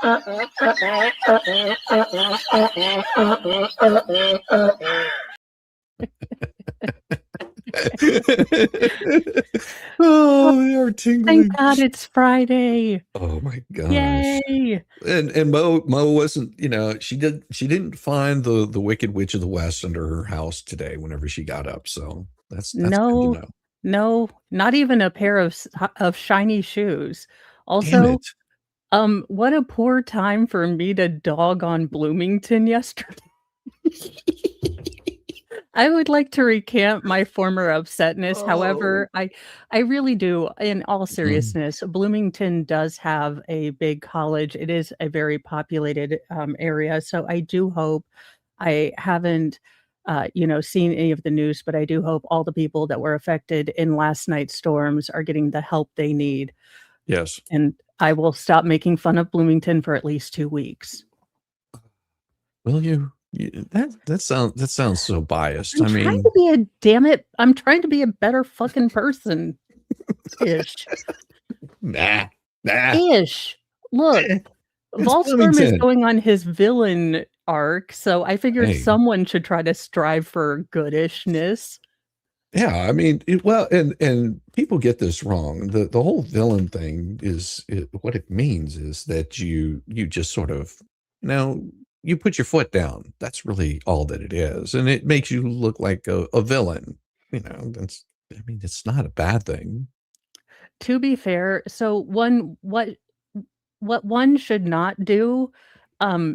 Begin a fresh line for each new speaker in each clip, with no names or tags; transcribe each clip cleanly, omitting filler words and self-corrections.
Oh, they are tingling.
Thank God it's Friday.
Oh my gosh.
Yay.
And Mo wasn't, she didn't find the Wicked Witch of the West under her house today whenever she got up. So that's good to know.
No, not even a pair of shiny shoes.
Damn
Also,
it.
what a poor time for me to dog on Bloomington yesterday. I would like to recant my former upsetness. However, I really do, in all seriousness, Bloomington does have a big college. It is a very populated area. So I do hope I haven't seen any of the news, but I do hope all the people that were affected in last night's storms are getting the help they need.
Yes.
And I will stop making fun of Bloomington for at least 2 weeks.
Will you? That sounds so biased.
I'm trying to be a better fucking person. Ish.
Nah.
Ish. Look, Volstorm is going on his villain arc, so I figured someone should try to strive for goodishness.
Yeah, I mean, and people get this wrong. The whole villain thing what it means is that you just sort of you put your foot down. That's really all that it is, and it makes you look like a villain. It's not a bad thing.
To be fair, so what one should not do,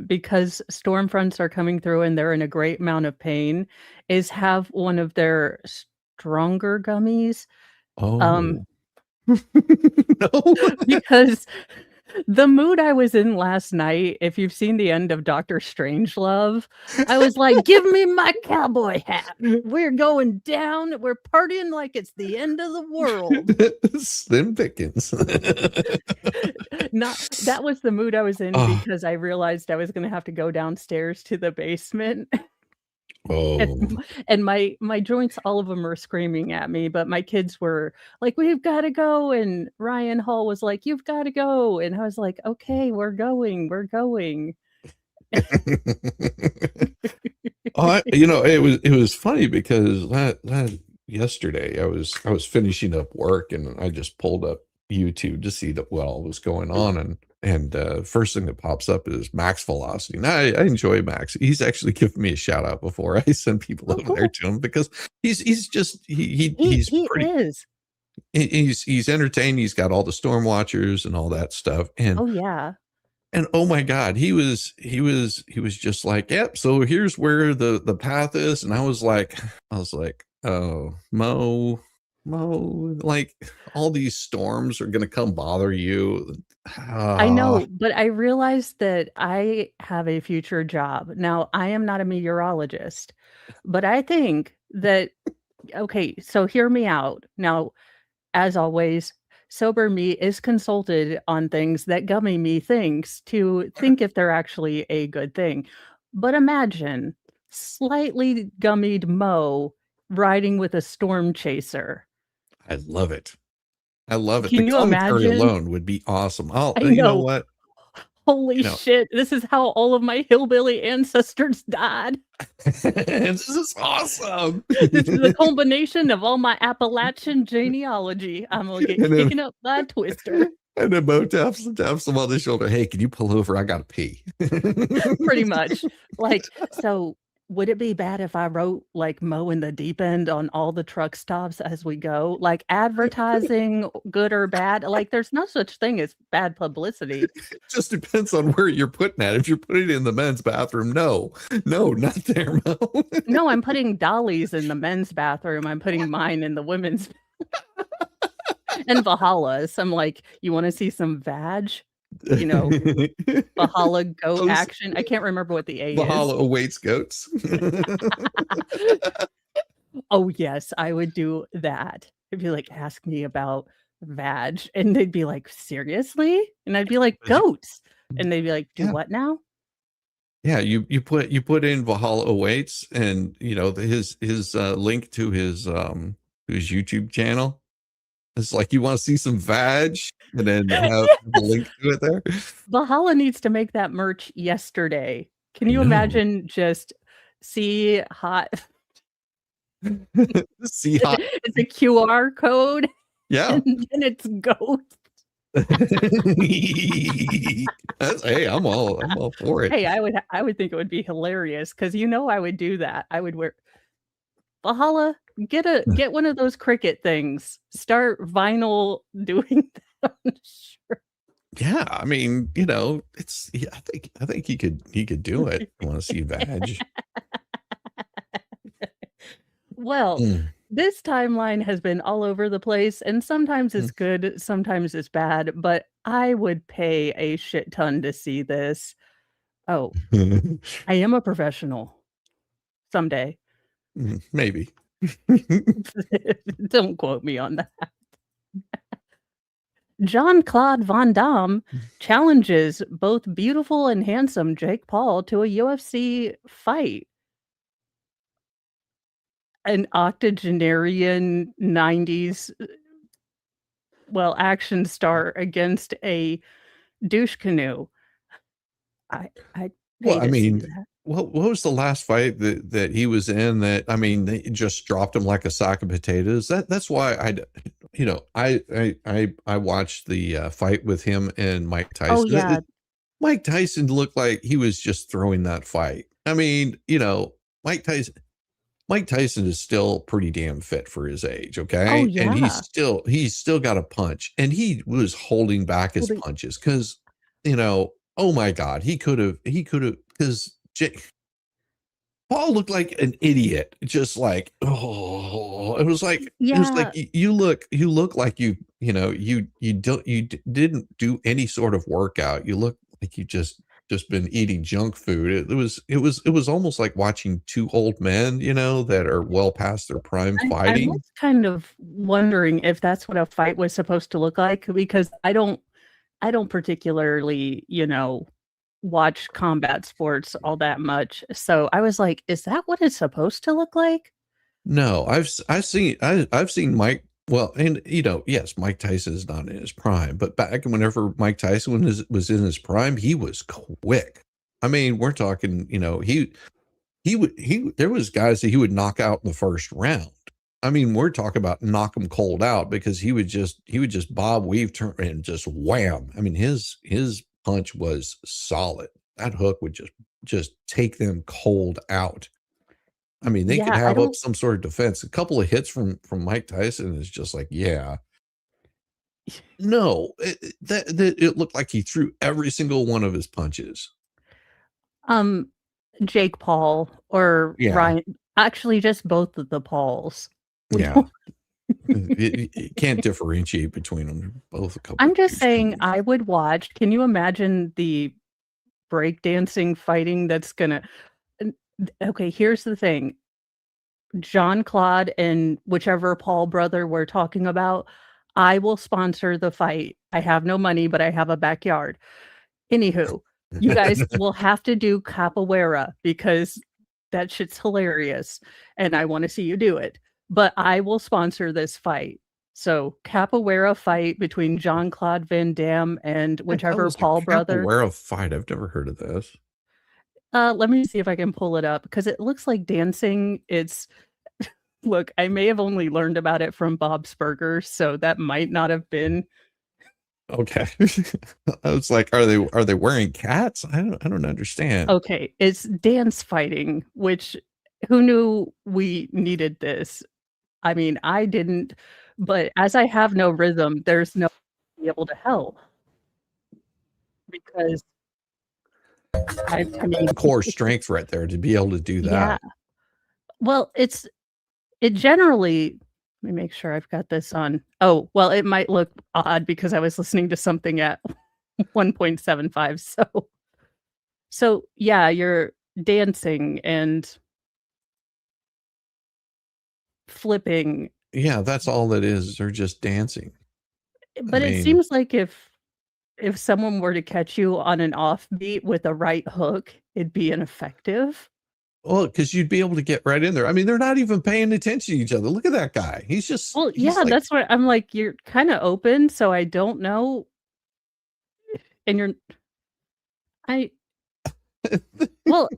because storm fronts are coming through and they're in a great amount of pain, is have one of their stronger gummies.
No.
Because the mood I was in last night, if you've seen the end of Dr. Strangelove, I was like, give me my cowboy hat. We're going down. We're partying like it's the end of the world.
Slim pickings.
That was the mood I was in because I realized I was going to have to go downstairs to the basement. And my joints, all of them are screaming at me, but my kids were like, we've got to go. And Ryan Hall was like, you've got to go. And I was like, okay, we're going.
It was funny because that yesterday I was finishing up work and I just pulled up YouTube to see what all was going on, and first thing that pops up is Max Velocity. And I enjoy Max. He's actually given me a shout out before I send people over there to him because he's entertaining. He's got all the storm watchers and all that stuff. And and oh my God, he was just like, yep. So here's where the path is, and I was like, oh, Mo, like all these storms are gonna come bother you.
I know, but I realized that I have a future job. Now, I am not a meteorologist, but I think that, okay, so hear me out. Now, as always, sober me is consulted on things that gummy me thinks to think if they're actually a good thing. But imagine slightly gummied Mo riding with a storm chaser.
I love it.
Can you
commentary
imagine?
Alone would be awesome.
You
know what?
Holy shit, this is how all of my hillbilly ancestors died.
This is awesome.
This is a combination of all my Appalachian genealogy. I'm going to get taken up by a twister.
And then Mo taps him on the shoulder. Hey, can you pull over? I got to pee.
Pretty much. So would it be bad if I wrote like Mo in the deep end on all the truck stops as we go? Like advertising, good or bad? Like there's no such thing as bad publicity.
It just depends on where you're putting that. If you're putting it in the men's bathroom, no, not there, Mo.
No, I'm putting dollies in the men's bathroom. I'm putting mine in the women's and Valhalla's. I'm like, you want to see some vag? Valhalla goat action. I can't remember what the A
Valhalla
is.
awaits goats.
Oh yes, I would do that. It'd be like, ask me about vag, and they'd be like, seriously? And I'd be like, goats, and they'd be like, do what now?
Yeah, you put in Valhalla awaits, and his link to his YouTube channel. It's like you want to see some vag and then have the link to it there.
Valhalla needs to make that merch yesterday. Can
I
you
know.
imagine just see hot
See hot.
it's a QR code
Yeah.
and then it's ghost.
Hey, I'm all for it.
Hey, I would think it would be hilarious because I would do that. I would wear Valhalla, get one of those cricket things. Start vinyl doing that on a shirt.
Yeah, I mean, it's yeah, I think he could do it. You want to see vag?
Well,
Mm,
this timeline has been all over the place, and sometimes
mm.
it's good, sometimes it's bad, but I would pay a shit ton to see this. Oh, I am a professional someday.
Maybe.
Don't quote me on that. Jean-Claude Van Damme challenges both beautiful and handsome Jake Paul to a UFC fight. An octogenarian 90s, action star against a douche canoe. I'd
Well,
pay
I
to see
mean,
that.
what was the last fight that he was in that I mean, they just dropped him like a sack of potatoes? That's why I watched the fight with him and Mike
Oh,
Tyson.
yeah.
Mike Tyson looked like he was just throwing that fight. I mean, Mike Tyson Mike Tyson is still pretty damn fit for his age,
Oh,
okay? And
yeah.
he's still got a punch, and he was holding back his
Holding
punches because, oh my God, he could have because Paul looked like an idiot, just like, oh, it was like
Yeah,
you look like you didn't do any sort of workout. You look like you just been eating junk food. It was almost like watching two old men, that are well past their prime
I was
fighting.
kind of wondering if that's what a fight was supposed to look like because I don't particularly, watch combat sports all that much. So I was like, is that what it's supposed to look like?
No, I've seen Mike. Well, and yes, Mike Tyson is not in his prime, but back whenever Mike Tyson was in his prime, he was quick. I mean, we're talking, he there was guys that he would knock out in the first round. I mean, we're talking about knock him cold out because he would just bob weave turn and just wham. I mean, his punch was solid. That hook would just take them cold out. I mean, they could
Yeah, I
have up
don't
some sort of defense. A couple of hits from Mike Tyson is just like, yeah. No, it looked like he threw every single one of his punches.
um Jake Paul or
Yeah,
Ryan, actually just both of the Pauls. We
yeah.
don't
You can't differentiate between them. They're both a couple
I'm
of
just saying
douchebags.
I would watch. Can you imagine the breakdancing fighting that's gonna n okay, here's the thing. Jean-Claude and whichever Paul brother we're talking about, I will sponsor the fight. I have no money, but I have a backyard. Anywho, you guys will have to do capoeira because that shit's hilarious, and I wanna see you do it, but I will sponsor this fight. So, capoeira fight between Jean-Claude Van Damme and
The hell
whichever
is a
Paul brother.
capoeira fight? I've never heard of this.
Let me see if I can pull it up because it looks like dancing. It's look, I may have only learned about it from Bob's Burgers, so that might not have been
Okay. I was like, are they wearing cats? I don't understand.
okay, it's dance fighting, which who knew we needed this? I mean, I didn't, but as I have no rhythm, there's no be able to help because I mean,
Core strength right there to be able to do
yeah.
that.
Well, it generally let me make sure I've got this on. Oh, well, it might look odd because I was listening to something at 1.75, so yeah, you're dancing and flipping,
Yeah, that's all it is. They're just dancing. I
but it
mean,
seems like if someone were to catch you on an offbeat with a right hook, it'd be ineffective.
Well, because you'd be able to get right in there. I mean, they're not even paying attention to each other. Look at that guy.
Well,
He's
yeah,
like,
that's what I'm like, you're kind of open, so I don't know. And I, well,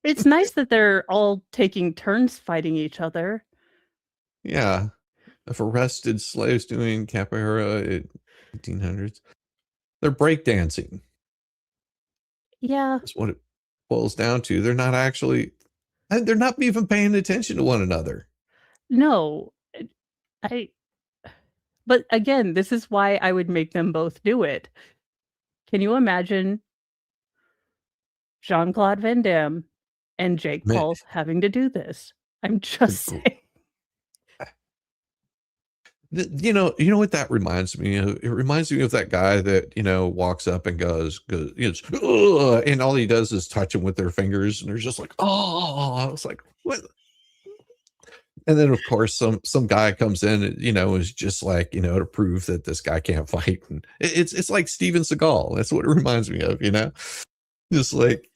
it's nice that they're all taking turns fighting each other.
yeah, of arrested slaves doing capoeira in 1800s. They're breakdancing.
Yeah,
That's what it boils down to. They're not even paying attention to one another.
no, I, but again, this is why I would make them both do it. Can you imagine Jean-Claude Van Damme and Jake
Man,
Paul having to do this? I'm just saying.
you know what that reminds me of? It reminds me of that guy that, walks up and goes, "Ugh," and all he does is touch them with their fingers, and they're just like, oh, I was like, what? And then of course some guy comes in, and, is just like, to prove that this guy can't fight. And it's like Steven Seagal. That's what it reminds me of, just like,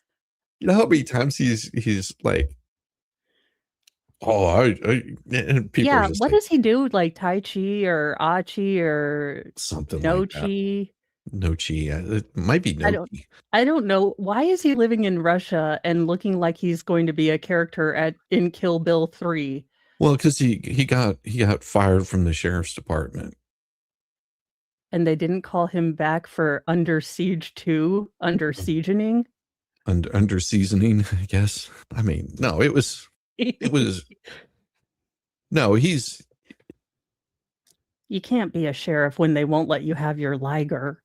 how many times he's like, oh, and people are
Yeah,
just
what
like,
does he do? Like Tai Chi or Achi or
something
No
like that.
Chi?
No chi. It might be
I
no
don't
chi.
I don't know. Why is he living in Russia and looking like he's going to be a character in Kill Bill 3?
Well, because he got fired from the sheriff's department.
And they didn't call him back for Under Siege 2, Under Siegening?
Under seasoning, I guess. I mean, no, it was no, he's
You can't be a sheriff when they won't let you have your Liger.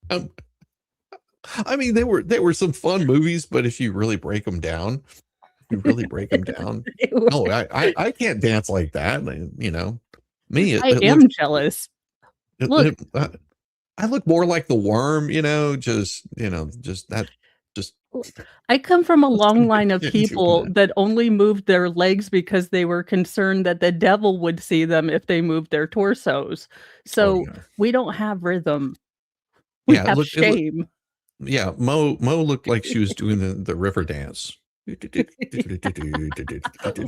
um, I mean, they were some fun movies, but if you really break them down, no, I can't dance like that. Me,
I
it looks,
am jealous. Look,
I look more like the Worm, just that, just.
I come from a long line of
Yeah,
people that only moved their legs because they were concerned that the devil would see them if they moved their torsos. So
Yeah.
we don't have rhythm. We
Yeah,
have shame.
yeah, Mo looked like she was doing the river dance.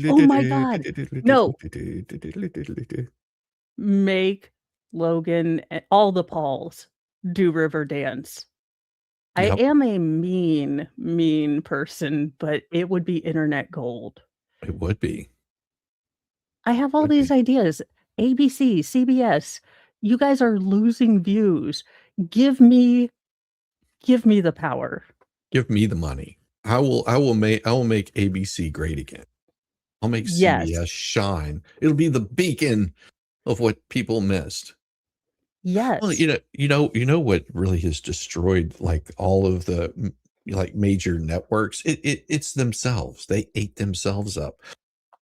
Oh my God. No, make Logan and all the Pauls do river dance. I
Yep,
am a mean, mean person, but it would be internet gold.
it would be.
I have all
Would
these
be.
ideas. ABC, CBS, you guys are losing views. Give me the power.
Give me the money. I will make ABC great again. I'll make
Yes.
CBS shine. It'll be the beacon of what people missed. Well,
Yes.
what really has destroyed like all of the like major networks? It's themselves. They ate themselves up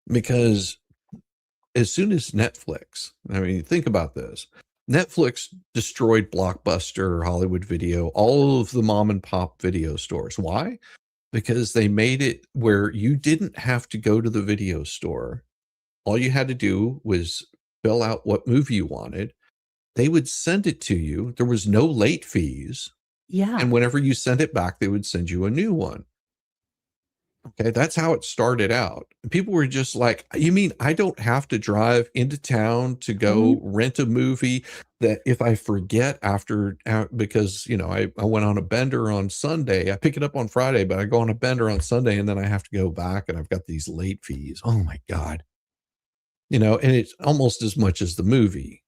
because as soon as Netflix, I mean, think about this. Netflix destroyed Blockbuster, Hollywood Video, all of the mom and pop video stores. Why? Because they made it where you didn't have to go to the video store. All you had to do was fill out what movie you wanted. They would send it to you. There was no late fees.
Yeah.
And whenever you sent it back, they would send you a new one. Okay, that's how it started out. People were just like, you mean I don't have to drive into town to go rent a movie that if I forget because, I went on a bender on Sunday, I pick it up on Friday, but I go on a bender on Sunday and then I have to go back and I've got these late fees. Oh my God. And it's almost as much as the movie.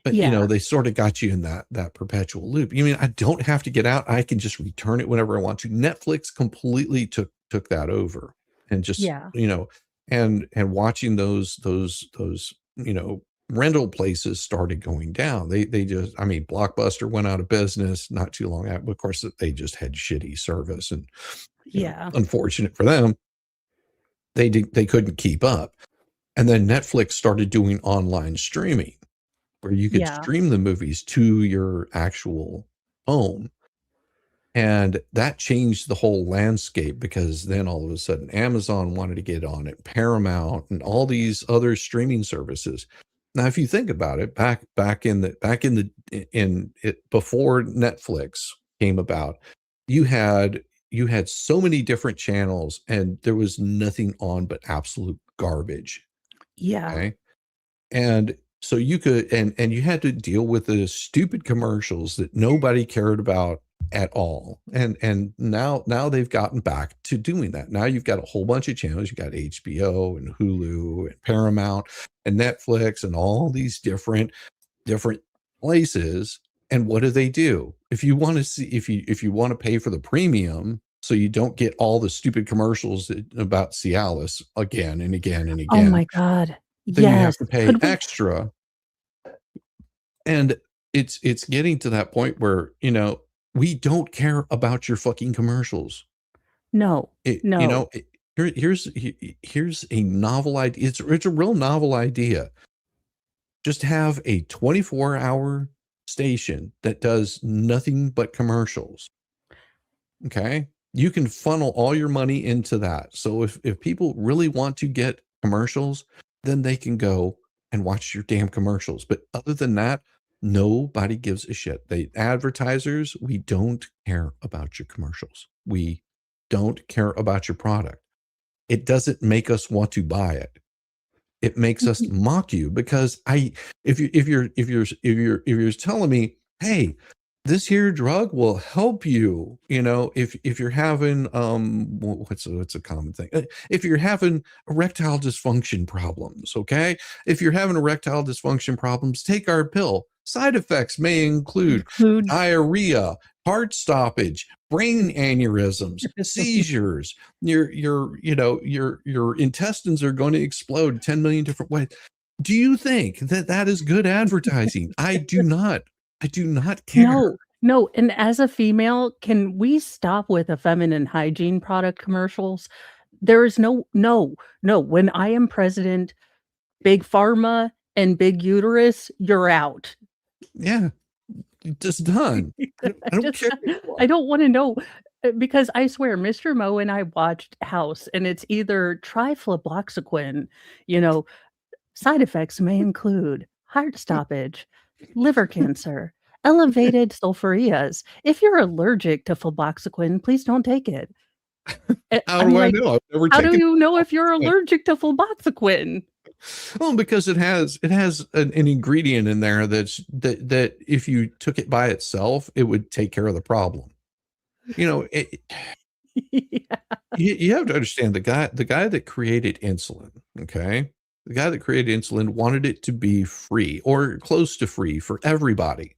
But
Yeah.
they sort of got you in that perpetual loop. You mean I don't have to get out? I can just return it whenever I want to. Netflix completely took that over, and just
Yeah.
and watching those rental places started going down. They just, I mean, Blockbuster went out of business not too long after. Of course, they just had shitty service, and
Yeah.
unfortunate for them, they couldn't keep up. And then Netflix started doing online streaming, where you could
Yeah.
stream the movies to your actual home. And that changed the whole landscape, because then all of a sudden Amazon wanted to get on it, Paramount, and all these other streaming services. Now, if you think about it, back in it before Netflix came about, you had so many different channels, and there was nothing on but absolute garbage.
Yeah.
Okay. And so you could, and you had to deal with the stupid commercials that nobody cared about at all. And now they've gotten back to doing that. Now you've got a whole bunch of channels. You got HBO and Hulu and Paramount and Netflix and all these different places. And what do? If you want to see, if you want to pay for the premium, so you don't get all the stupid commercials about Cialis again and again and
Oh
again,
my God.
then you have
Yes.
to pay
Could we?
extra. And it's getting to that point where, we don't care about your fucking commercials.
No, no.
Here's a novel idea. It's a real novel idea. Just have a 24-hour station that does nothing but commercials. Okay. You can funnel all your money into that. So if people really want to get commercials, then they can go and watch your damn commercials. But other than that, nobody gives a shit. Advertisers, we don't care about your commercials. We don't care about your product. It doesn't make us want to buy it. It makes us mock you, because if you're telling me, hey, this here drug will help you, if you're having what's a common thing, if you're having erectile dysfunction problems, okay, if you're having erectile dysfunction problems, take our pill. Side effects may include diarrhea, heart stoppage, brain aneurysms, seizures. Your intestines are going to explode 10 million different ways. Do you think that is good advertising? I do not care.
No. And as a female, can we stop with the feminine hygiene product commercials? There is no. When I am president, big pharma and big uterus, you're out.
Yeah. Just done. I don't care.
I don't want to know, because I swear, Mr. Mo and I watched House, and it's either trifluoxetine, side effects may include heart stoppage, liver cancer, elevated sulfurias. If you're allergic to fluoxetine, please don't take it.
How do I know? I've never
how
taken
do you know if you're allergic to fluoxetine?
Well, because it has an ingredient in there that if you took it by itself, it would take care of the problem.
Yeah.
You have to understand, the guy that created insulin, okay? The guy that created insulin wanted it to be free or close to free for everybody.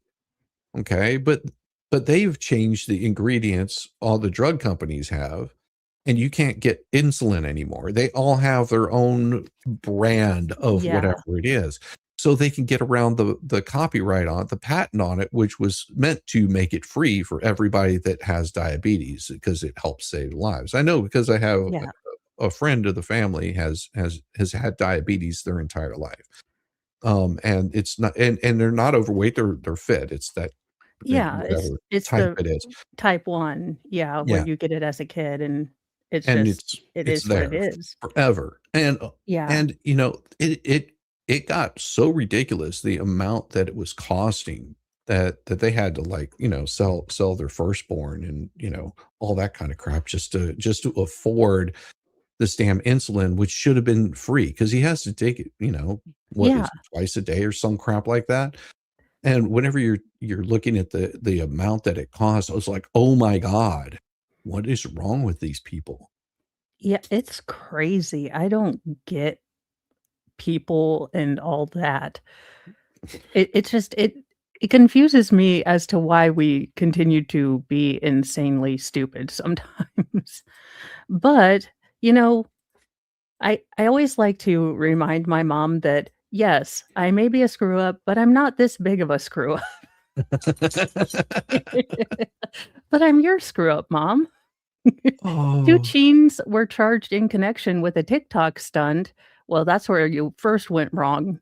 Okay? But they've changed the ingredients, all the drug companies have, and you can't get insulin anymore. They all have their own brand of whatever it is. So they can get around the copyright on it, the patent on it, which was meant to make it free for everybody that has diabetes, because it helps save lives. I know, because I have a friend of the family has had diabetes their entire life. And it's not, and they're not overweight, they're fit. It's that
it's
type
the
it is.
type 1, where you get it as a kid, and it's what it is
forever. And it got so ridiculous, the amount that it was costing, that they had to sell their firstborn and all that kind of crap just to afford this damn insulin, which should have been free, because he has to take it twice a day or some crap like that. And whenever you're looking at the amount that it costs, I was like, oh my God, what is wrong with these people?
Yeah, it's crazy. I don't get people and all that. It confuses me as to why we continue to be insanely stupid sometimes. But, I always like to remind my mom that, yes, I may be a screw up, but I'm not this big of a screw up. But I'm your screw up, Mom. 2 teens were charged in connection with a TikTok stunt. Well, that's where you first went wrong.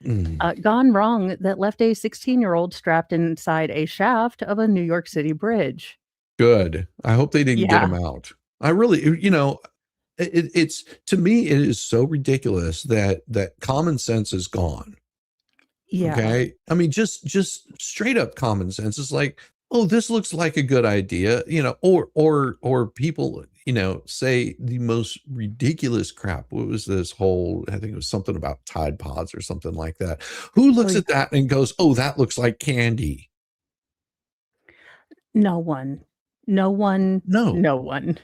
Gone wrong that left a 16-year-old strapped inside a shaft of a New York City bridge.
Good. I hope they didn't get him out. I really, it's, to me, it is so ridiculous that common sense is gone.
Yeah.
Okay. I mean, just straight up common sense is like, oh, this looks like a good idea, or people, say the most ridiculous crap. What was this whole, I think it was something about Tide Pods or something like that. Who
Oh,
looks
yeah.
at that and goes, oh, that looks like candy?
No one. No one.
No.
No one.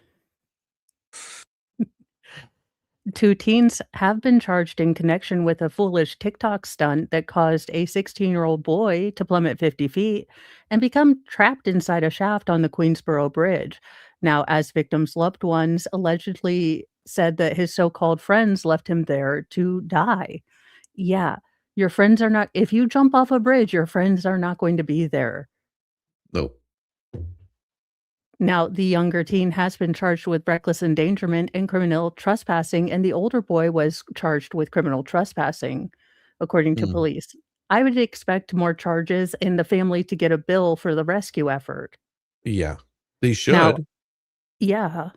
2 teens have been charged in connection with a foolish TikTok stunt that caused a 16-year-old boy to plummet 50 feet and become trapped inside a shaft on the Queensboro Bridge. Now, as victims' loved ones allegedly said that his so-called friends left him there to die. Yeah, your friends are not if you jump off a bridge, your friends are not going to be there.
Nope.
Now, the younger teen has been charged with reckless endangerment and criminal trespassing, and the older boy was charged with criminal trespassing, according to
Mm,
police. I would expect more charges and the family to get a bill for the rescue effort.
yeah, they
Now,
should.
yeah,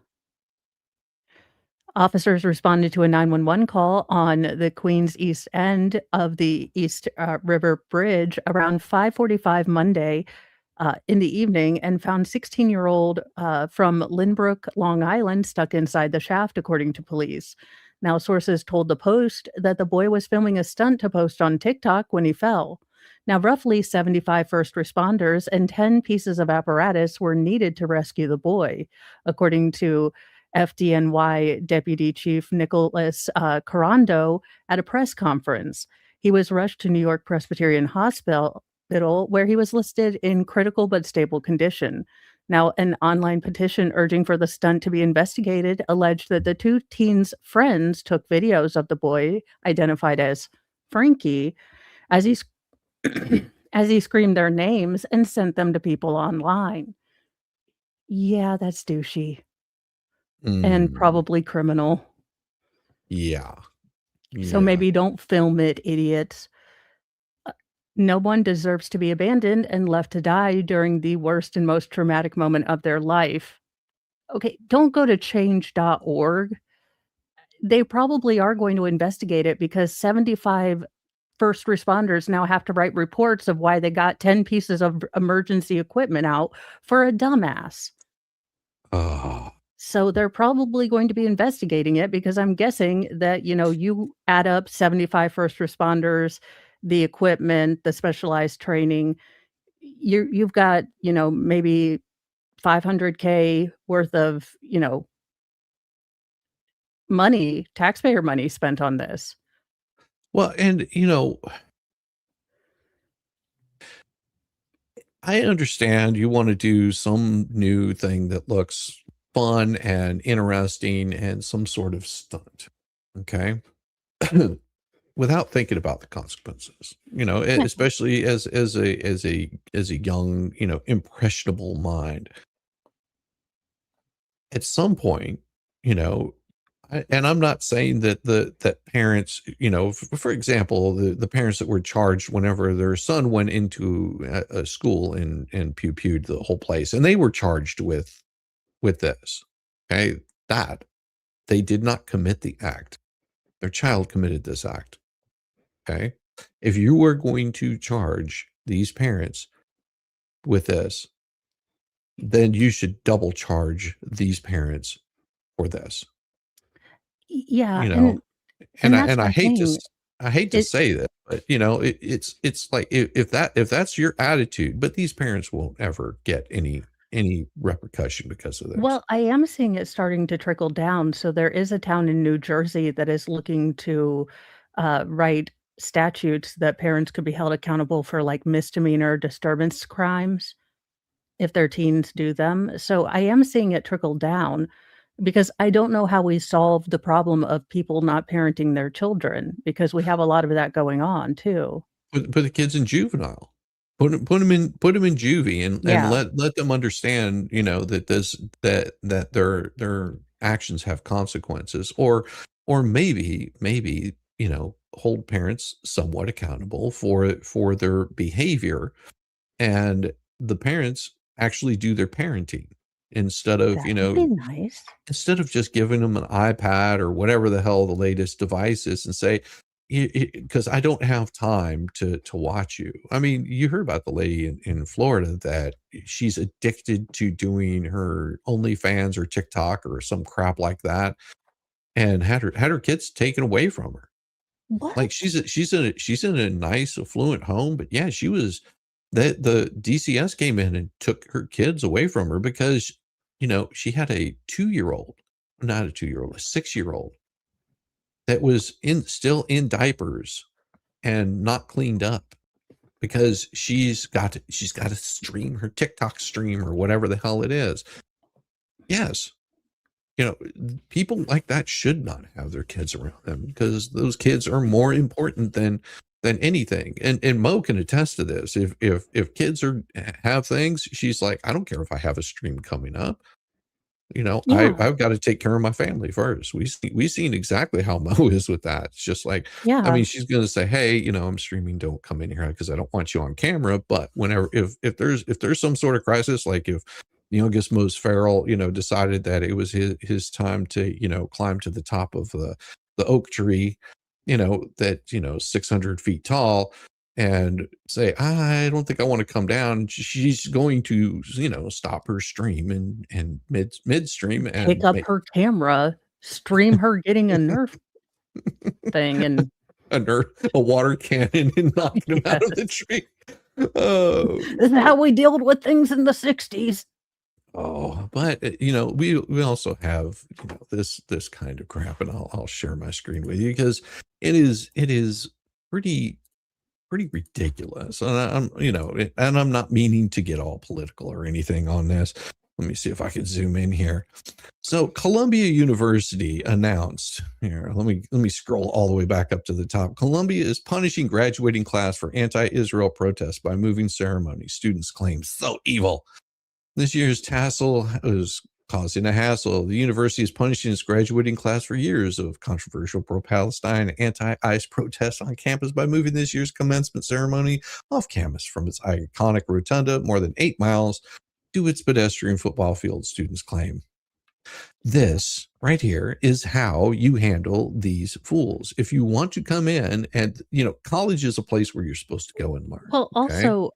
officers responded to a 911 call on the Queens East End of the East River Bridge around 5:45 Monday in the evening and found 16-year-old from Lynbrook, Long Island, stuck inside the shaft, according to police. Now, sources told the Post that the boy was filming a stunt to post on TikTok when he fell. Now, roughly 75 first responders and 10 pieces of apparatus were needed to rescue the boy, according to FDNY Deputy Chief Nicholas Carando at a press conference. He was rushed to New York Presbyterian Hospital, where he was listed in critical but stable condition. Now, an online petition urging for the stunt to be investigated alleged that the 2 teens' friends took videos of the boy, identified as Frankie, as he as he screamed their names and sent them to people online. Yeah, that's douchey and
Mm,
probably criminal.
yeah,
So
yeah.
maybe don't film it, idiots. Uh, No one deserves to be abandoned and left to die during the worst and most traumatic moment of their life. Okay, don't go to change.org. They probably are going to investigate it because 75 first responders now have to write reports of why they got 10 pieces of emergency equipment out for a dumbass.
Oh,
So they're probably going to be investigating it because I'm guessing that, you add up 75 first responders, the equipment, the specialized training, you've got, maybe 500K worth of, money, taxpayer money spent on this.
well, and I understand you want to do some new thing that looks fun and interesting and some sort of stunt. Okay. Without thinking about the consequences,
Yeah.
especially as a young, impressionable mind. At some point, you know, and I'm not saying that that parents, for example, the parents that were charged whenever their son went into a school and pew-pewed the whole place, and they were charged with this. Okay, that they did not commit the act. Their child committed this act. Okay, if you were going to charge these parents with this, then you should double charge these parents for this.
Yeah,
You know,
and
And I
that's
and I
the
hate to
thing.
s I hate to
It
say that, but, it's like if that's your attitude, but these parents won't ever get any repercussion because of this.
Well, I am seeing it starting to trickle down. So there is a town in New Jersey that is looking to write statutes that parents could be held accountable for like misdemeanor disturbance crimes if their teens do them. So I am seeing it trickle down because I don't know how we solve the problem of people not parenting their children because we have a lot of that going on too.
Put the kids in juvenile. Put them in juvie and
Yeah,
let them understand, that that their actions have consequences, or maybe, hold parents somewhat accountable for their behavior, and the parents actually do their parenting instead of,
that would be nice.
instead of just giving them an iPad or whatever the hell the latest device is and say, because I don't have time to watch you. I mean, you heard about the lady in Florida that she's addicted to doing her OnlyFans or TikTok or some crap like that, and had her kids taken away from her. Like,
What?
she's in a nice affluent home, but yeah, she was the DCS came in and took her kids away from her because, she had a 2-year-old, not a 2-year-old, a 6-year-old that was still in diapers and not cleaned up because she's got to stream her TikTok stream or whatever the hell it is. Yes, people like that should not have their kids around them because those kids are more important than anything. And Mo can attest to this. If kids have things, she's like, I don't care if I have a stream coming up.
Yeah.
I've got to take care of my family first. We've seen exactly how Mo is with that. It's just like, I
Yeah.
mean, she's going to say, hey, I'm streaming. Don't come in here because I don't want you on camera. But whenever, if there's some sort of crisis, like if the youngest Mo's feral, decided that it was his time to, climb to the top of the oak tree, that, 600 feet tall, and say, I don't think I want to come down. She's going to, stop her stream and midstream
Pick
and
up
make
her camera, stream her getting a Nerf thing, and
a water cannon and knocking him out of the
yes.
tree. Oh,
This is how we dealt with things in the 60s.
but we also have this kind of crap, and I'll share my screen with you because it is pretty ridiculous. And I'm not meaning to get all political or anything on this. Let me see if I can zoom in here. So Columbia University announced here. Let me scroll all the way back up to the top. Columbia is punishing graduating class for anti-Israel protests by moving ceremony. Students claim so evil. This year's tassel is causing a hassle. The university is punishing its graduating class for years of controversial pro-Palestine, anti-ICE protests on campus by moving this year's commencement ceremony off campus from its iconic rotunda more than 8 miles to its pedestrian football field, students claim. This right here is how you handle these fools. If you want to come in and, college is a place where you're supposed to go and learn.
Well,
Okay.
also,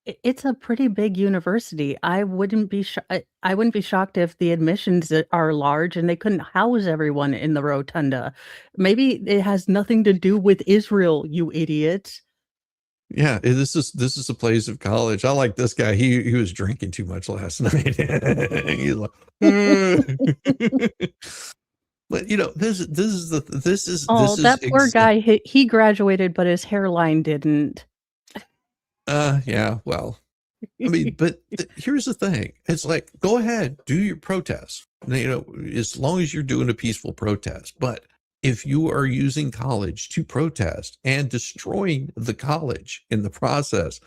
it's a pretty big university. I wouldn't be shocked if the admissions are large and they couldn't house everyone in the rotunda. Maybe it has nothing to do with Israel, you idiots.
Yeah, this is a place of college. I like this guy. He was drinking too much last night. He's like, but
Oh,
this is
that poor guy, he graduated, but his hairline didn't.
yeah, well, I mean, but here's the thing. It's like, go ahead, do your protest. As long as you're doing a peaceful protest. But if you are using college to protest and destroying the college in the process,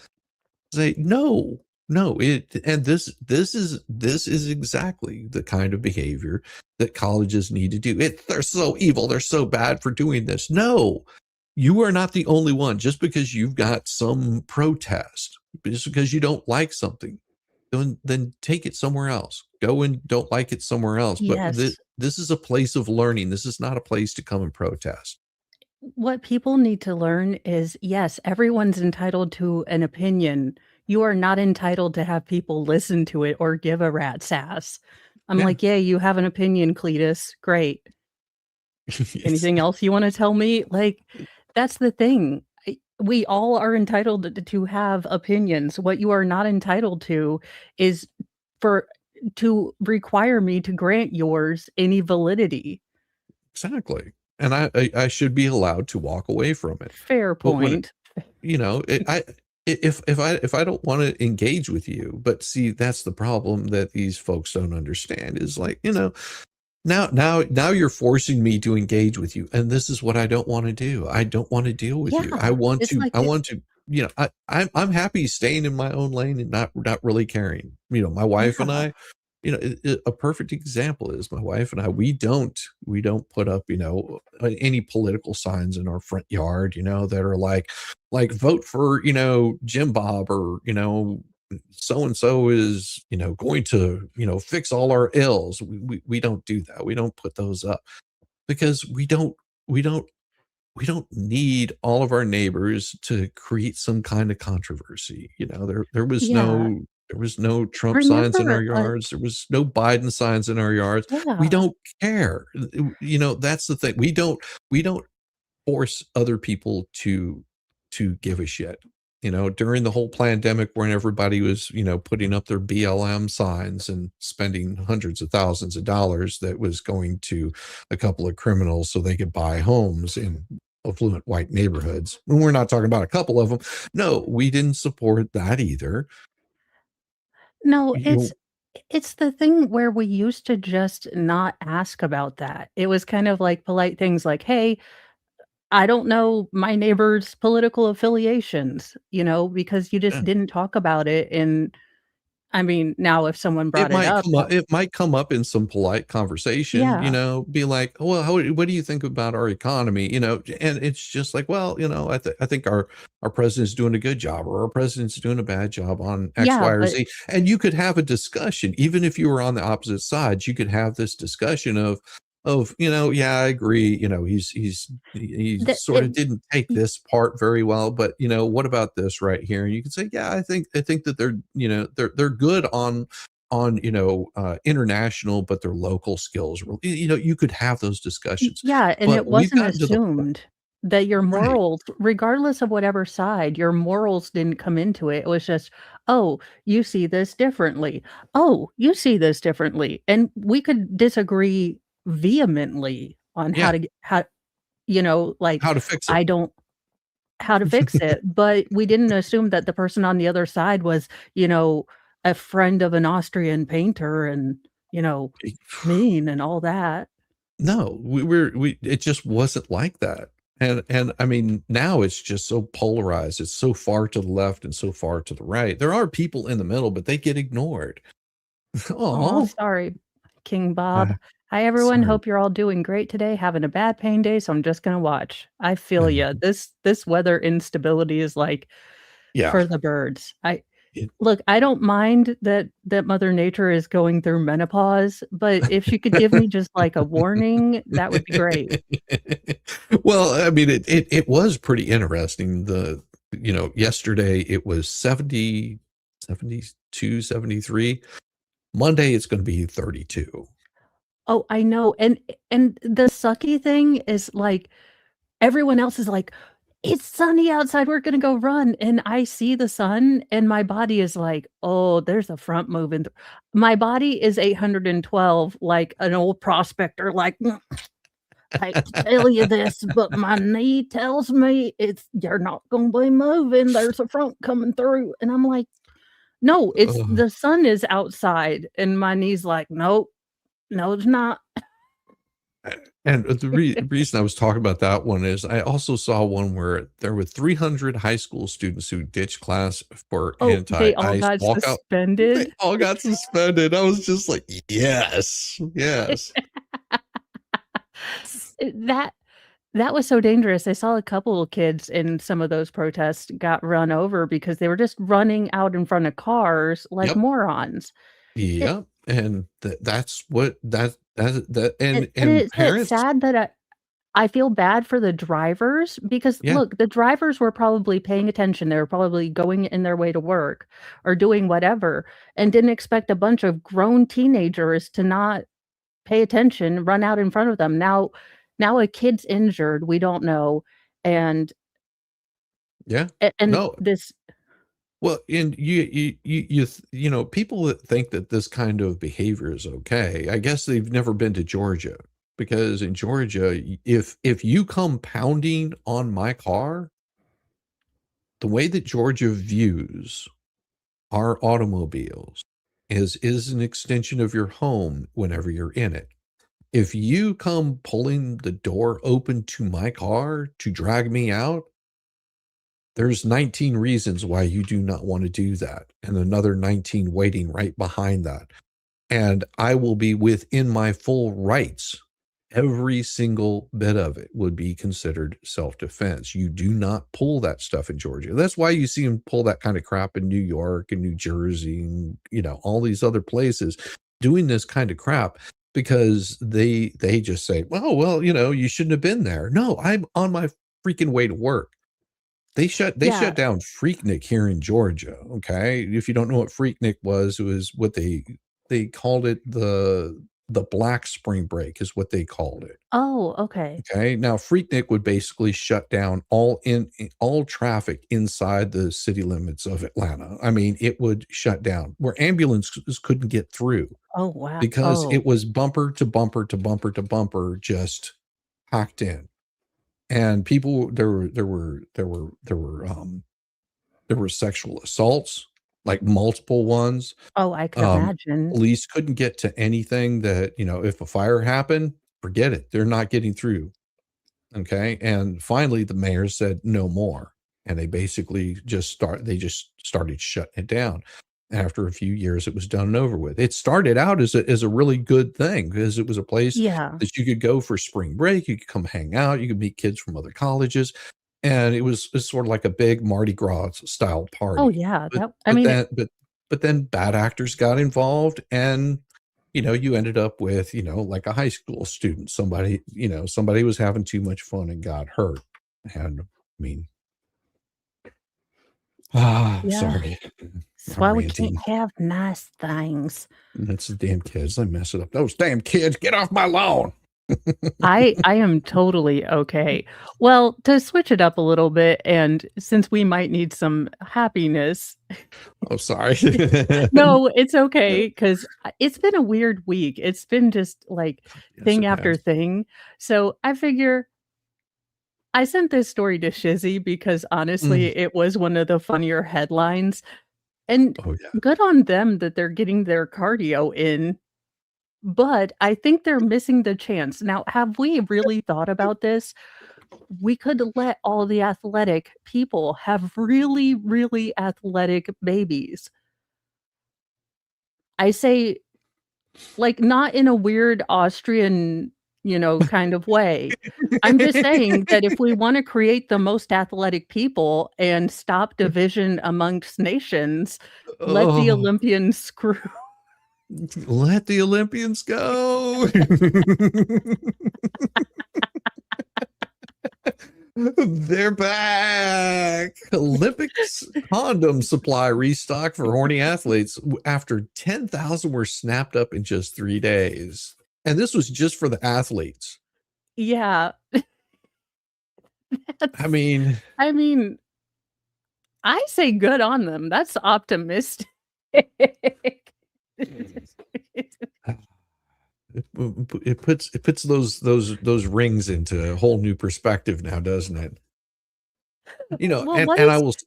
say no, no. This is exactly the kind of behavior that colleges need to do. They're so evil. They're so bad for doing this. No, you are not the only one. Just because you've got some protest, just because you don't like something, then take it somewhere else. Go and don't like it somewhere else. But
Yes.
this is a place of learning. This is not a place to come and protest.
What people need to learn is, yes, everyone's entitled to an opinion. You are not entitled to have people listen to it or give a rat's ass. I'm
Yeah.
like, "Yay, you have an opinion, Cletus. Great.
Yes.
Anything else you wanna tell me?" Like, that's the thing. We all are entitled to have opinions. What you are not entitled to is for to require me to grant yours any validity.
Exactly. And I should be allowed to walk away from it.
Fair
But when
point.
if I don't want to engage with you, but see, that's the problem that these folks don't understand is like, now you're forcing me to engage with you, and this is what I don't want to do. I don't want to deal with you. I
Yeah,
want
it's
to
like
I want to, I'm happy staying in my own lane and not really caring. My wife and
yeah.
I, a perfect example is my wife and I, we don't put up, any political signs in our front yard, that are like vote for, Jim Bob, or, so and so is, going to, fix all our ills. We don't do that. We don't put those up because we don't we don't need all of our neighbors to create some kind of controversy.
Yeah.
There was no Trump signs in our
Remember,
yards. There was no Biden signs in our yards. We
yeah.
don't care. That's the thing. We don't force other people to give a shit. During the whole pandemic when everybody was, putting up their BLM signs and spending hundreds of thousands of dollars that was going to a couple of criminals so they could buy homes in affluent white neighborhoods. And we're not talking about a couple of them. No, we didn't support that either.
No,
You
it's the thing where we used to just not ask about that. It was kind of like polite things like, "Hey, I don't know my neighbor's political affiliations," because you just
know,
didn't talk about it, and I mean, now if someone
It
brought it
might
up,
come up it might come up in some polite conversation,
yeah,
be like, "Well, what do you think about our economy?" And it's just like, "Well, I think our president's doing a good job, or our president's doing a bad job on X,
yeah,
Y, or
but
Z." And you could have a discussion, even if you were on the opposite sides, you could have this discussion "Yeah, I agree, he
the
sort
it
of didn't take this part very well, but, what about this right here?" And you can say, "Yeah, I think that they're good on international, but their local skills." You could have those discussions,
yeah, and
but
it
we've
wasn't
gotten to the point.
assumed that your
Right.
morals, regardless of whatever side, your morals didn't come into it. It was just, "Oh, you see this differently. Oh, you see this differently." And we could disagree vehemently on how
Yeah.
to get like,
How to fix it.
I don't how to fix it, but we didn't assume that the person on the other side was, a friend of an Austrian painter and, you know, mean and all that.
No, it just wasn't like that. And I mean, now it's just so polarized. It's so far to the left and so far to the right. There are people in the middle, but they get ignored.
Oh,
Oh,
sorry, King Bob. Hi, everyone.
sorry.
Hope you're all doing great today. Having a bad pain day, so I'm just gonna watch. I feel
Uh,
ya. This weather instability is like
yeah.
for the birds. I
It
Look, I don't mind that Mother Nature is going through menopause, but if she could give me just like a warning, that would be great.
Well, I mean, it was pretty interesting. Yesterday it was 70, 72, 73. Monday it's going to be 32.
Oh, I know, and the sucky thing is, like, everyone else is like, "It's sunny outside, we're gonna go run," and I see the sun, and my body is like, "Oh, there's a front moving th" My body is 812 like an old prospector, like, "I hate to tell you this, but my knee tells me you're not gonna be moving, there's a front coming through," and I'm like, "No, it's
Ugh.
the sun is outside," and my knee's like, "Nope, no, it's not."
And the reason I was talking about that one is I also saw one where there were 300 high school students who ditched class for
Oh, they all
anti-ICE
got
walkout. They
suspended?
all got suspended. I was just like, yes, yes.
That that was so dangerous. I saw a couple of kids in some of those protests got run over because they were just running out in front of cars like
Yep.
morons. It
Yep. And that's what that
and
and
it's
parents.
sad that I feel bad for the drivers because,
Yeah.
look, the drivers were probably paying attention, they were probably going in their way to work or doing whatever, and didn't expect a bunch of grown teenagers to not pay attention, run out in front of them. Now a kid's injured, we don't know, and
Yeah.
and
No.
this
Well, and people that think that this kind of behavior is okay, I guess they've never been to Georgia, because in Georgia, if you come pounding on my car, the way that Georgia views our automobiles is an extension of your home whenever you're in it. If you come pulling the door open to my car to drag me out, there's 19 reasons why you do not want to do that, and another 19 waiting right behind that. And I will be within my full rights. Every single bit of it would be considered self-defense. You do not pull that stuff in Georgia. That's why you see them pull that kind of crap in New York and New Jersey and, all these other places doing this kind of crap, because they just say, "Well, you shouldn't have been there." No, I'm on my freaking way to work. They shut
Yeah.
down Freaknik here in Georgia. Okay, if you don't know what Freaknik was, it was what they called it, the Black Spring Break is what they called it.
Oh, okay.
Okay, now Freaknik would basically shut down all traffic inside the city limits of Atlanta. I mean, it would shut down where ambulances couldn't get through
Oh, wow.
because
Oh.
it was bumper to bumper to bumper to bumper, just packed in. And people, there were sexual assaults, like multiple ones.
Oh, I could imagine.
Police couldn't get to anything that, if a fire happened, forget it. They're not getting through. Okay. And finally the mayor said no more. And they basically they just started shutting it down. After a few years, it was done and over with. It started out as a really good thing because it was a place
Yeah.
that you could go for spring break. You could come hang out. You could meet kids from other colleges. And it's sort of like a big Mardi Gras style
Oh,
party.
yeah.
But,
That I
but
mean,
then, but then bad actors got involved, and you ended up with, like a high school student, somebody was having too much fun and got hurt. And I mean,
yeah.
sorry.
That's
I'm
why we can't
ranting.
have nice things.
That's the damn kids. They mess it up. Those damn kids, get off my lawn.
I am totally okay. Well, to switch it up a little bit, and since we might need some happiness.
Oh, sorry.
No, it's okay 'cause it's been a weird week. It's been just, like,
Yes,
thing
it
after
has.
thing. So, I figure I sent this story to Shizzy because,
Mm.
honestly, it was one of the funnier headlines, and
Oh, yeah.
good on them that they're getting their cardio in, but I think they're missing the chance. Now, have we really thought about this? We could let all the athletic people have really, really athletic babies. I say, like, not in a weird Austrian, kind of way. I'm just saying that if we wanna create the most athletic people and stop division amongst nations, let the
Oh,
Olympians screw.
let the Olympians go. They're back. Olympics condom supply restock for horny athletes after 10,000 were snapped up in just 3 days. And this was just for the athletes.
Yeah,
I
that's
mean,
I mean, I say good on them. That's optimistic.
it puts those rings into a whole new perspective now, doesn't it?
Well,
And
what
and
is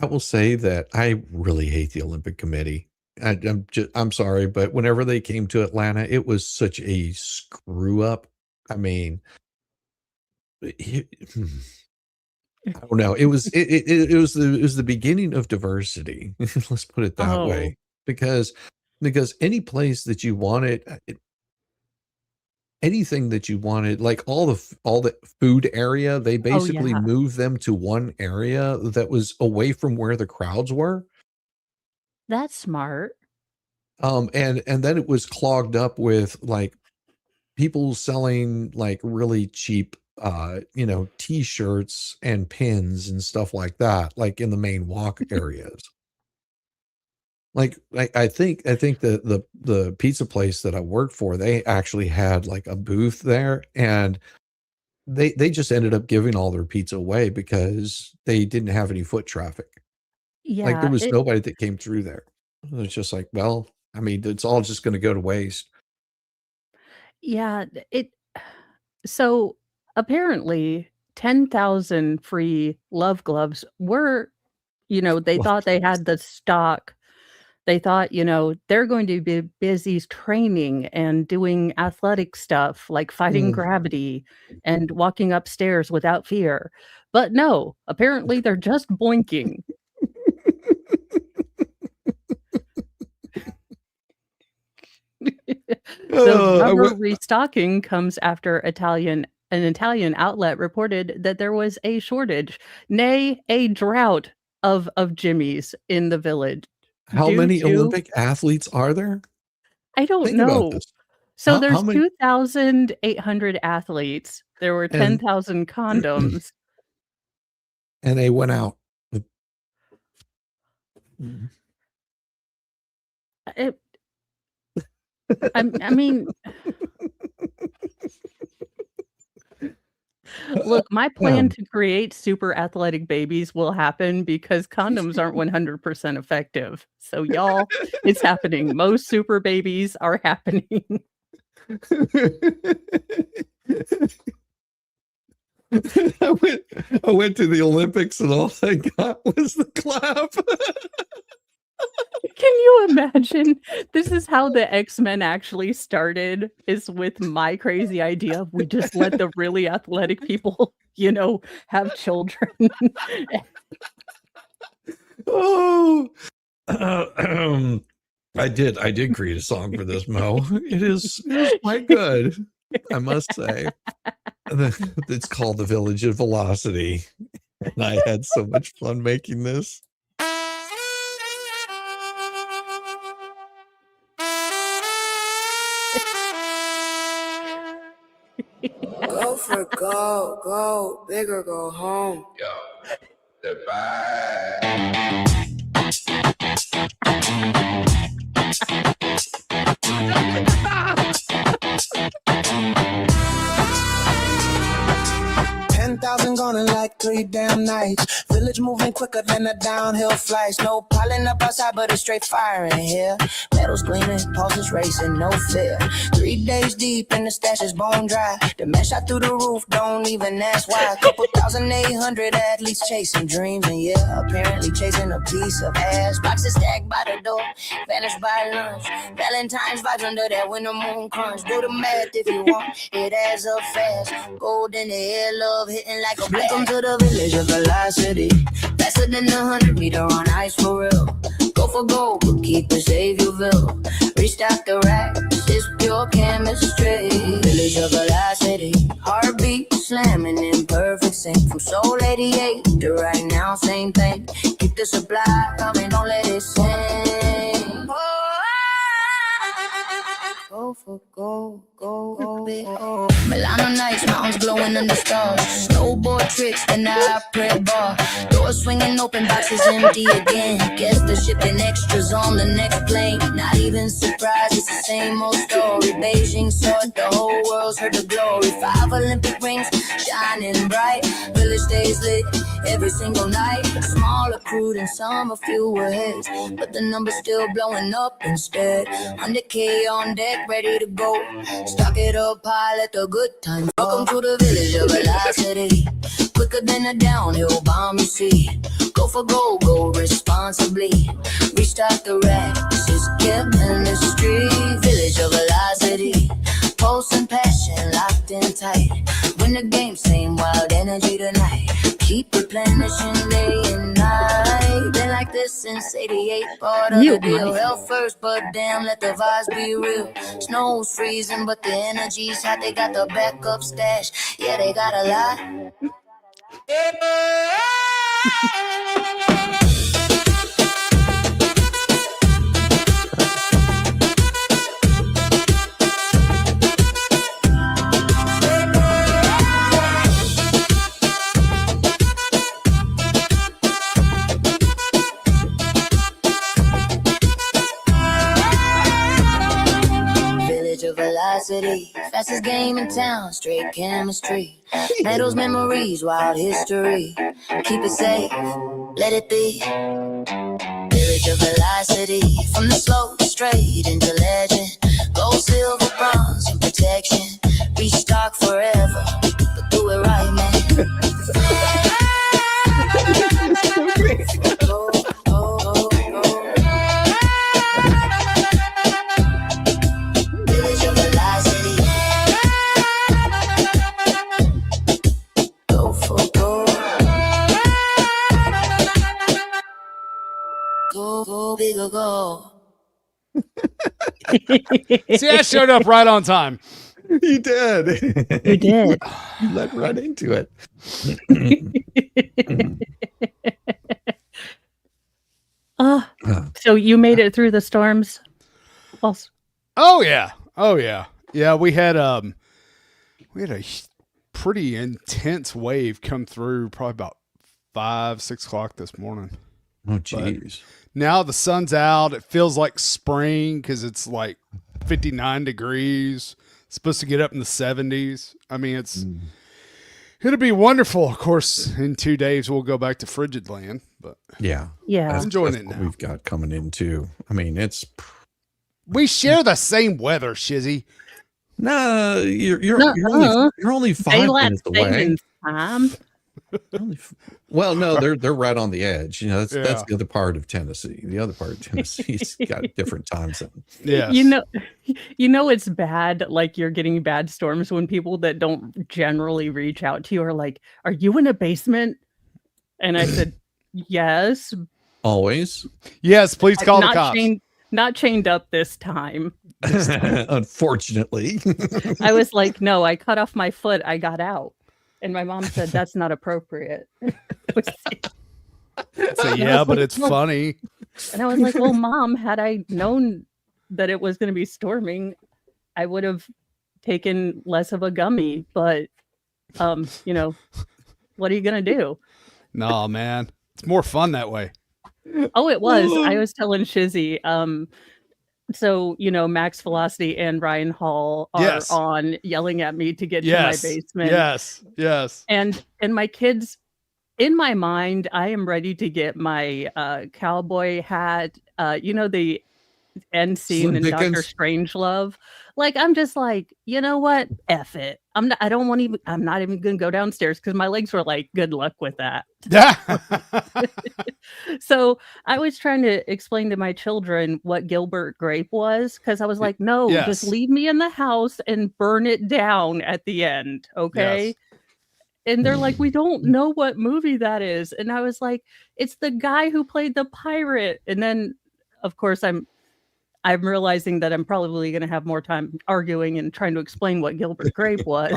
I will say that I really hate the Olympic Committee. I'm sorry, but whenever they came to Atlanta, it was such a screw up. I mean, hmm, I don't know. It was the beginning of diversity. Let's put it that
Oh,
way, because any place that you wanted, anything that you wanted, like all the food area, they
oh,
basically
yeah.
moved them to one area that was away from where the crowds were.
That's smart.
And then it was clogged up with, like, people selling, like, really cheap, T-shirts and pins and stuff like that, like, in the main walk areas. Like, I think the pizza place that I worked for, they actually had, like, a booth there, and they just ended up giving all their pizza away because they didn't have any foot traffic. Like, there
Yeah,
was nobody that came through there. It was just like, well, I mean, it's all just gonna go to waste.
yeah, it so, apparently, 10,000 free love gloves were they
Well,
thought they had the stock. They thought, they're going to be busy training and doing athletic stuff like fighting
mm.
gravity and walking upstairs without fear. But no, apparently they're just boinking. The
I
rubber
went
restocking comes after an Italian outlet reported that there was a shortage, nay, a drought of Jimmies in the village
How
due
many
to
Olympic athletes are there?
I don't
Think about
know.
this.
So
How
there's
many
2,800 athletes. There were
and
10,000 condoms.
and they went out.
I mean, look, my plan to create super athletic babies will happen because condoms aren't 100% effective. So y'all, it's happening. Most super babies are happening.
I went to the Olympics and all I got was the clap.
Can you imagine? This is how the X-Men actually started, is with my crazy idea of we just let the really athletic people, have children.
Oh, I did create a song for this, Mo. It is quite good, I must say. It's called The Village of Velocity, and I had so much fun making this.
Go for gold, go bigger, go home.
Yo, the vibe.
10,000 gone in like 3 damn nights. Village moving quicker than a downhill flight. No piling up outside, but it's straight fire in here. Metals gleaming, pulses racing, no fear. 3 days deep and the stash is bone dry. The man shot through the roof, don't even ask why. Couple 1,800 athletes chasing dreams, and yeah, apparently chasing a piece of ass. Boxes stacked by the door, vanished by lunch. Valentine's vibes under that when the moon comes. Do the math if you want, it adds up fast. Gold in the air, love hitting like a blast. Welcome to the village of velocity. Faster than 100-meter on ice for real. Go for gold, but keep it Saviorville. Restock the rack, it's pure chemistry. Village of velocity, heartbeat slamming in perfect sync. From Soul 88 to right now, same thing. Keep the supply coming, don't let it sing. Go for gold, go big. Milano nights, mountains glowing under stars. Snowboard tricks, then I pray bar. Doors swinging open, boxes empty again. Guess they're shipping extras on the next plane. Not even surprised, it's the same old story. Beijing saw it, the whole world's heard the glory. 5 Olympic rings, shining bright. Village stays lit every single night. Smaller crew than some, a fewer heads, but the number's still blowing up instead. 100K on deck, ready to go. Stock it up high, let the good times go. Welcome to the village of velocity. Quicker than a downhill bomb, you see. Go for gold, go responsibly. Restock the rack, this is chemistry. Village of velocity. Pulse and passion locked in tight. Win the game, same wild energy tonight. Keep replenishing day and night. Been like this since 88, part of the deal. Hell first, but damn, let the vibes be real. Snow's freezing, but the energy's hot. They got the backup stash. Yeah, they got a lot. Velocity, fastest game in town, straight chemistry. Medals, memories, wild history. Keep it safe, let it be. Village of velocity, from the slope straight into legend. Gold, silver, bronze, and protection. Restock forever, but do it right, man. Go, bigger, go.
See, I showed up right on time.
You did.
You did.
You led right into it.
So you made it through the storms?
Oh yeah. Yeah, we had a pretty intense wave come through probably about 5, 6 o'clock this morning.
Oh, geez.
Now the sun's out. It feels like spring because it's like 59 degrees. It's supposed to get up in the 70s. I mean, it'll be wonderful. Of course, in 2 days we'll go back to frigid land. But
Yeah.
I'm enjoying it
what
now.
we've got coming in too. I mean,
We share the same weather, Shizzy.
no, you're only 5
Daylight
minutes away.
savings time.
Well, no, they're right on the edge. You know, that's the other part of Tennessee. The other part of Tennessee's got different time zone.
Yeah.
You know it's bad, like you're getting bad storms when people that don't generally reach out to you are like, "Are you in a basement?" And I said, "Yes."
Always.
Yes, please call the cops.
Not chained up this time.
Unfortunately.
I was like, "No, I cut off my foot. I got out." And my mom said, "That's not appropriate."
So, yeah, but it's funny.
And I was like, "Well, Mom, had I known that it was going to be storming, I would have taken less of a gummy." But, you know, what are you going to do?
No, man. It's more fun that way.
Oh, it was. I was telling Shizzy. So, you know, Max Velocity and Ryan Hall are on yelling at me to get to my basement.
Yes.
And my kids, in my mind, I am ready to get my cowboy hat. You know, the end scene in Doctor Strangelove. Like, I'm just like, you know what? F it. I'm not even gonna go downstairs because my legs were like, good luck with that. So I was trying to explain to my children what Gilbert Grape was, because I was like, no, just leave me in the house and burn it down at the end. Okay. Yes. And they're like, we don't know what movie that is. And I was like, it's the guy who played the pirate. And then, of course, I'm realizing that I'm probably going to have more time arguing and trying to explain what Gilbert Grape was.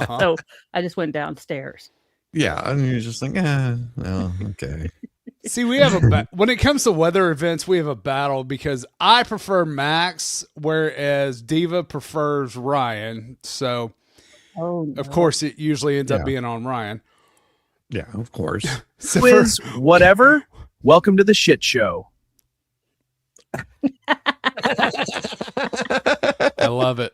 So I just went downstairs.
Yeah, and you're just like, oh, okay.
See, we have when it comes to weather events, we have a battle because I prefer Max, whereas Diva prefers Ryan. So, of course, it usually ends up being on Ryan.
Yeah, of course.
Quiz, whatever. Welcome to the shit show.
I love it.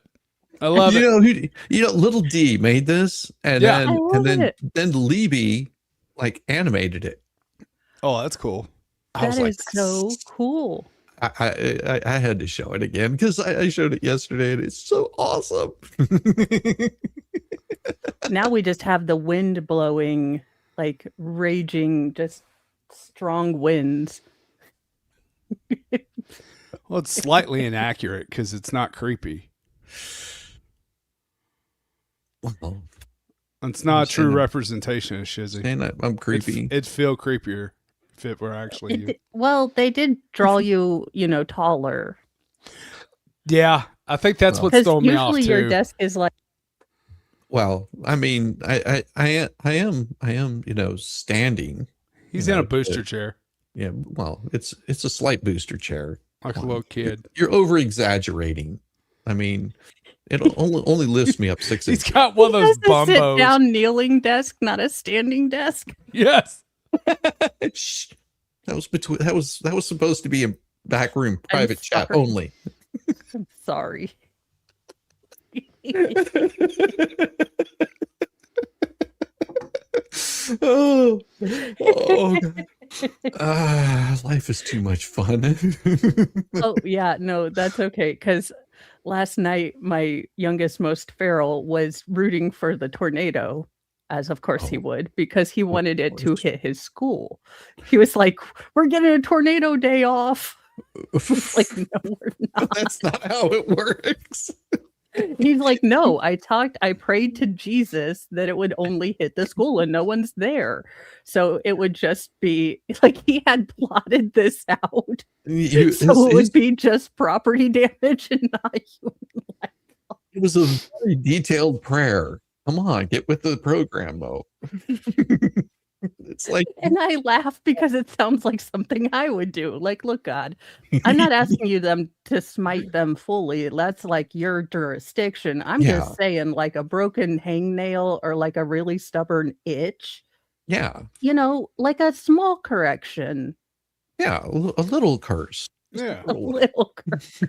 I love it.
You know, Little D made this, and then Libby like animated it.
Oh, that's cool.
That is so cool.
I had to show it again because I showed it yesterday, and it's so awesome.
Now we just have the wind blowing, like raging, just strong winds.
Well, it's slightly inaccurate because it's not creepy.
Well,
it's not a true representation of Shizzy.
And I'm creepy.
It'd feel creepier if it were actually you.
Well, they did draw you, taller.
Yeah, I think that's what's throwing me off too.
Usually your desk is like.
Well, I mean, I am, standing.
He's in a booster chair.
Yeah, well, it's a slight booster chair.
Like a little kid.
You're over exaggerating. I mean, it only lifts me up 6 inches.
He's got one of those bumbos.
Sit down kneeling desk, not a standing desk.
Yes.
That was supposed to be a backroom private chat only.
I'm sorry.
Oh God. Life is too much fun.
Oh yeah, no, that's okay. Because last night my youngest, most feral, was rooting for the tornado, as of course he would, because he wanted it to hit his school. He was like, "We're getting a tornado day off." Like, no, we're not.
That's not how it works.
He's like, "No, I prayed to Jesus that it would only hit the school and no one's there. So it would just be like he had plotted this out. So it would be just property damage and not human life."
It was a very detailed prayer. Come on, get with the program, though. It's like,
and I laugh because it sounds like something I would do. Like, look, God, I'm not asking you to smite them fully. That's like your jurisdiction. I'm just saying, like a broken hangnail or like a really stubborn itch
Yeah.
Like a small correction.
Yeah. A little curse.
Yeah.
A little curse.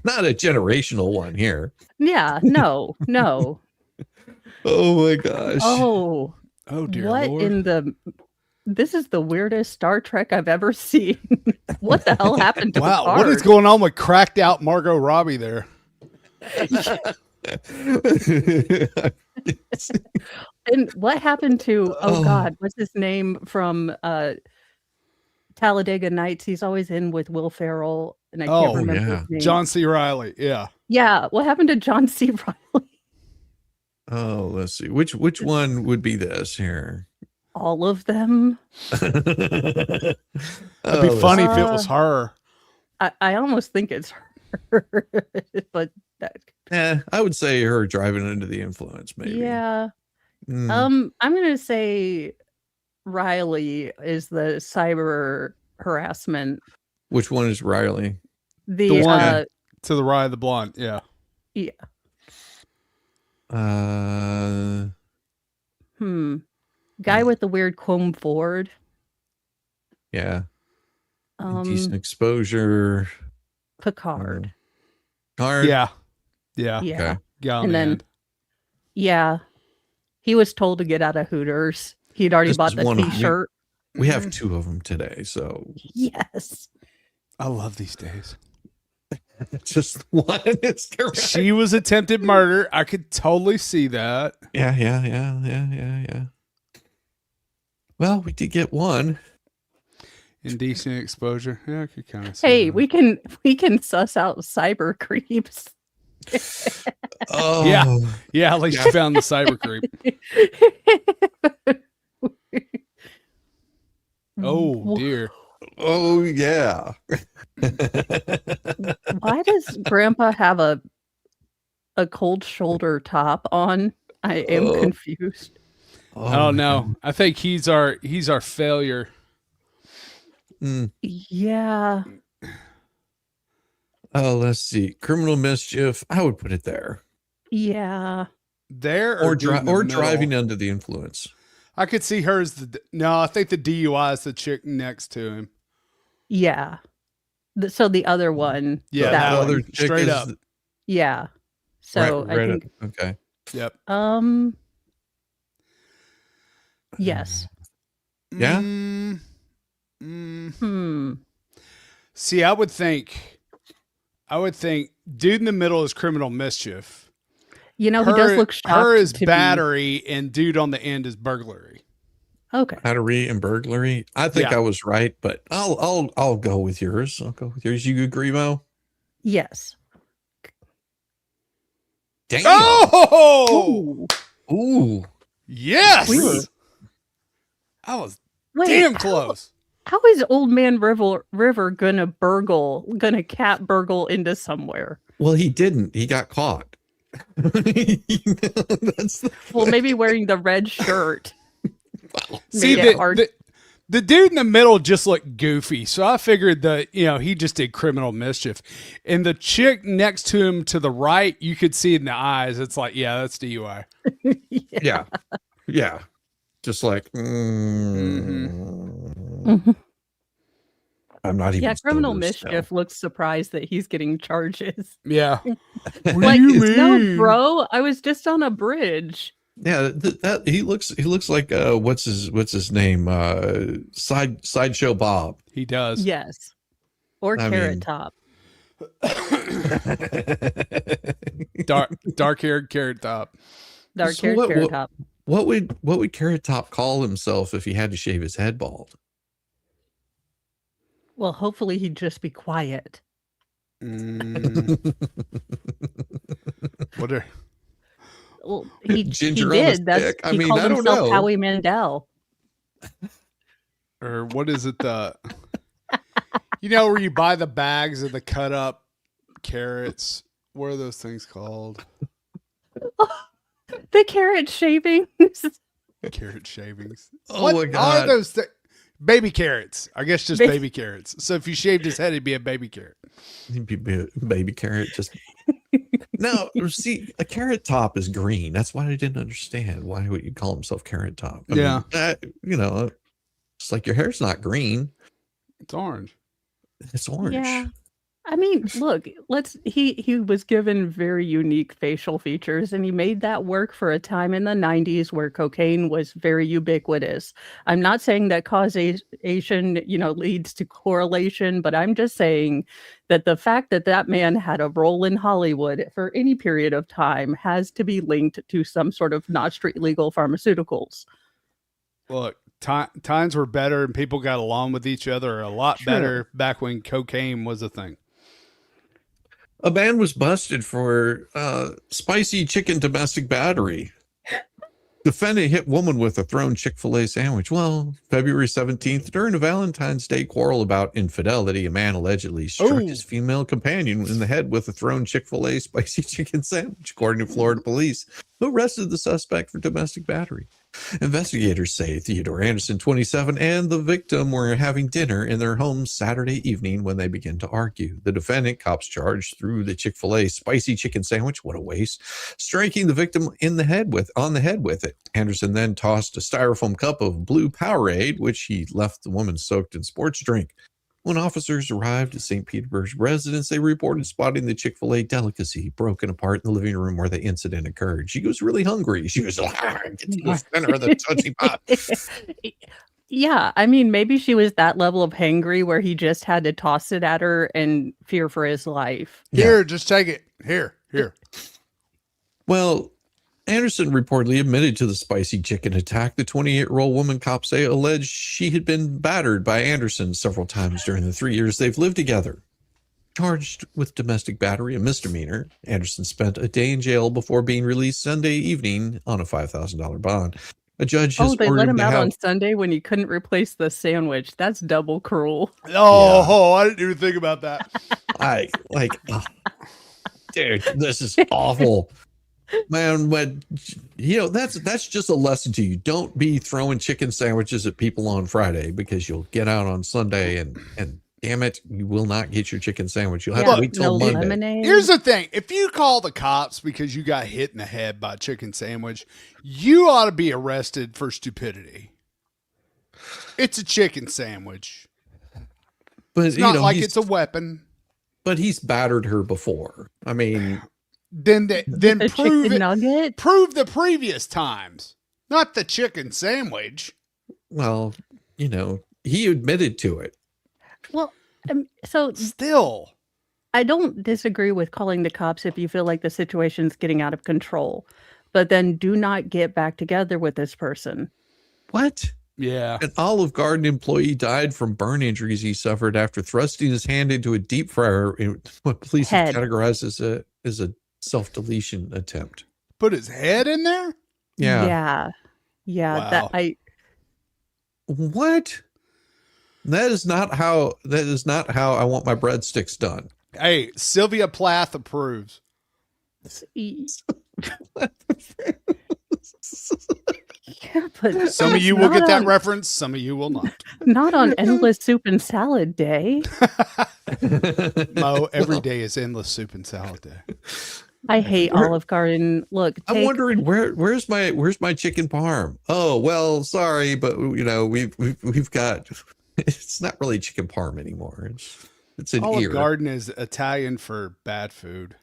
Not a generational one here.
Yeah, no.
Oh my gosh.
Oh
dear
what
Lord.
this is the weirdest Star Trek I've ever seen. What the hell happened to the
Wow,
card?
what is going on with cracked out Margot Robbie there?
And what happened to God, what's his name from Talladega Nights? He's always in with Will Ferrell, and I can't remember his name.
John C. Reilly. Yeah.
Yeah, what happened to John C. Reilly?
Oh, let's see. Which one would be this here?
All of them.
It'd be funny if it was her.
I almost think it's her, but
I would say her driving under the influence, maybe.
Yeah. I'm gonna say Riley is the cyber harassment.
Which one is Riley?
The one to the right of the blonde. Yeah.
Yeah. Guy with the weird comb forward.
Yeah. Decent exposure.
Picard.
Picard.
Yeah.
Okay.
Yeah.
And then, he was told to get out of Hooters. He'd already bought the T-shirt.
We have two of them today, so
yes.
I love these days.
Just one is correct.
She was attempted murder. I could totally see that.
Yeah. Well, we did get one.
Indecent exposure. Yeah, I could kind of see
Hey,
that.
we can suss out cyber creeps.
Oh
yeah. At least you found the cyber creep. Oh dear.
Oh yeah.
Why does Grandpa have a cold shoulder top on? I am confused.
I don't know. I think he's our failure.
Yeah.
Oh, let's see. Criminal mischief. I would put it there.
Yeah.
There
or driving under the influence.
I could see her as no. I think the DUI is the chick next to him.
Yeah. So the other one.
Yeah,
that
other
one.
Straight up.
Yeah. So
right
I think.
Okay.
Yep.
Yes.
Yeah.
See, I would think dude in the middle is criminal mischief.
He does look shocked.
Her is battery and dude on the end is burglary.
Okay.
Battery and burglary. I think I was right, but I'll go with yours. You agree, Mo?
Yes.
Damn.
Oh!
Ooh.
Yes. I was damn close.
How is Old Man River gonna cat burgle into somewhere?
Well, he didn't. He got caught.
Well,
maybe wearing the red shirt.
See, the dude in the middle just looked goofy, so I figured that he just did criminal mischief. And the chick next to him to the right, you could see in the eyes. It's like, yeah, that's DUI.
Yeah. Just like,
Mm-hmm.
I'm not even.
Yeah, criminal mischief looks surprised that he's getting charges.
Yeah.
Like, no, bro, I was just on a bridge.
Yeah, that he looks like what's his name? Sideshow Bob.
He does.
Yes. Or Carrot Top.
Dark haired Carrot Top.
Dark haired Carrot Top.
What would Carrot Top call himself if he had to shave his head bald?
Well, hopefully he'd just be quiet.
What are?
Well, he
Ginger
did.
On
That's
stick.
he called himself Howie Mandel.
Or what is it? Where you buy the bags of the cut up carrots? What are those things called?
The carrot shavings.
Carrot shavings.
Oh
what
my God.
are those baby carrots? I guess just baby carrots. So if you shaved his head, he'd be a baby carrot.
He'd be baby carrot. Just Now, see, a Carrot Top is green. That's why I didn't understand. Why would you call himself Carrot Top? I mean, it's like your hair's not green.
It's orange.
It's orange.
Yeah. I mean, look, he was given very unique facial features, and he made that work for a time in the 90s where cocaine was very ubiquitous. I'm not saying that causation, leads to correlation, but I'm just saying that the fact that that man had a role in Hollywood for any period of time has to be linked to some sort of not street legal pharmaceuticals.
Look, times were better and people got along with each other a lot better back when cocaine was a thing.
A man was busted for spicy chicken domestic battery. Defendant hit woman with a thrown Chick-fil-A sandwich. Well, February 17th, during a Valentine's Day quarrel about infidelity, a man allegedly struck his female companion in the head with a thrown Chick-fil-A spicy chicken sandwich, according to Florida police, who arrested the suspect for domestic battery. Investigators say Theodore Anderson, 27, and the victim were having dinner in their home Saturday evening when they began to argue. The defendant, cops charged, threw the Chick-fil-A spicy chicken sandwich, what a waste, striking the victim on the head with it. Anderson then tossed a styrofoam cup of blue Powerade, which he left the woman soaked in sports drink. When officers arrived at St. Petersburg's residence, they reported spotting the Chick-fil-A delicacy broken apart in the living room where the incident occurred. She was really hungry. She was like, get to the center of the Tootsie Pop.
Yeah, I mean, maybe she was that level of hangry where he just had to toss it at her and fear for his life.
Here, just take it. Here.
Well, Anderson reportedly admitted to the spicy chicken attack. The 28-year-old woman, cops say, alleged she had been battered by Anderson several times during the 3 years they've lived together. Charged with domestic battery, a misdemeanor, Anderson spent a day in jail before being released Sunday evening on a $5,000 bond. A judge has
they
ordered
let
him
him
to
out
have...
on Sunday when he couldn't replace the sandwich. That's double cruel.
I didn't even think about that.
Dude, this is awful. Man, that's just a lesson to you. Don't be throwing chicken sandwiches at people on Friday because you'll get out on Sunday and damn it, you will not get your chicken sandwich. You'll have to wait till Monday.
Lemonade.
Here's the thing. If you call the cops because you got hit in the head by a chicken sandwich, you ought to be arrested for stupidity. It's a chicken sandwich.
But
it's not like it's a weapon.
But he's battered her before. I mean...
Then prove it.
Nugget?
Prove the previous times, not the chicken sandwich.
Well, he admitted to it.
Well, so
still,
I don't disagree with calling the cops if you feel like the situation's getting out of control, but then do not get back together with this person.
What?
Yeah.
An Olive Garden employee died from burn injuries he suffered after thrusting his hand into a deep fryer in what police have categorized as a self-deletion attempt.
Put his head in there?
Yeah.
Wow.
What? That is not how I want my breadsticks done.
Hey, Sylvia Plath approves.
Yeah, but
some of you will get that reference, some of you will not.
Not on endless soup and salad day.
Mo, every day is endless soup and salad day.
I hate Olive Garden. Look,
I'm wondering where's my chicken parm? Oh, well, sorry, but we've got, it's not really chicken parm anymore. It's an
Olive Garden is Italian for bad food.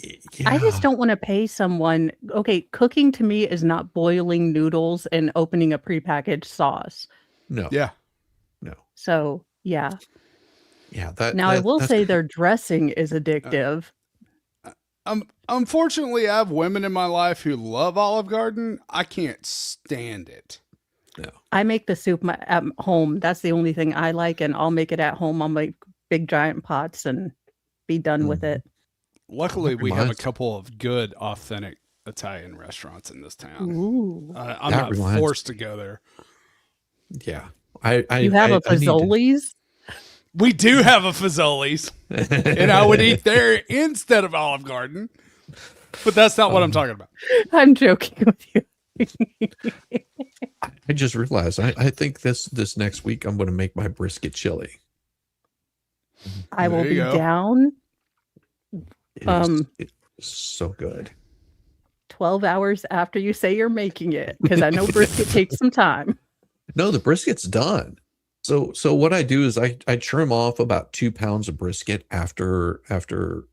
Yeah. I just don't want to pay someone. Okay, cooking to me is not boiling noodles and opening a prepackaged sauce.
No.
Yeah.
No.
So, yeah.
Yeah.
I will say their dressing is addictive.
Unfortunately, I have women in my life who love Olive Garden. I can't stand it.
No.
I make the soup at home. That's the only thing I like, and I'll make it at home. I'll make big giant pots and be done with it.
Luckily, we have a couple of good, authentic Italian restaurants in this town.
Ooh.
I'm not forced to go there.
Yeah.
You have a Fazoli's?
We do have a Fazoli's. And I would eat there instead of Olive Garden. But that's not what I'm talking about.
I'm joking with you.
I just realized I think this next week I'm going to make my brisket chili.
I will be down.
It's so good.
12 hours after you say you're making it, because I know brisket takes some time.
No, the brisket's done. So what I do is I trim off about 2 pounds of brisket after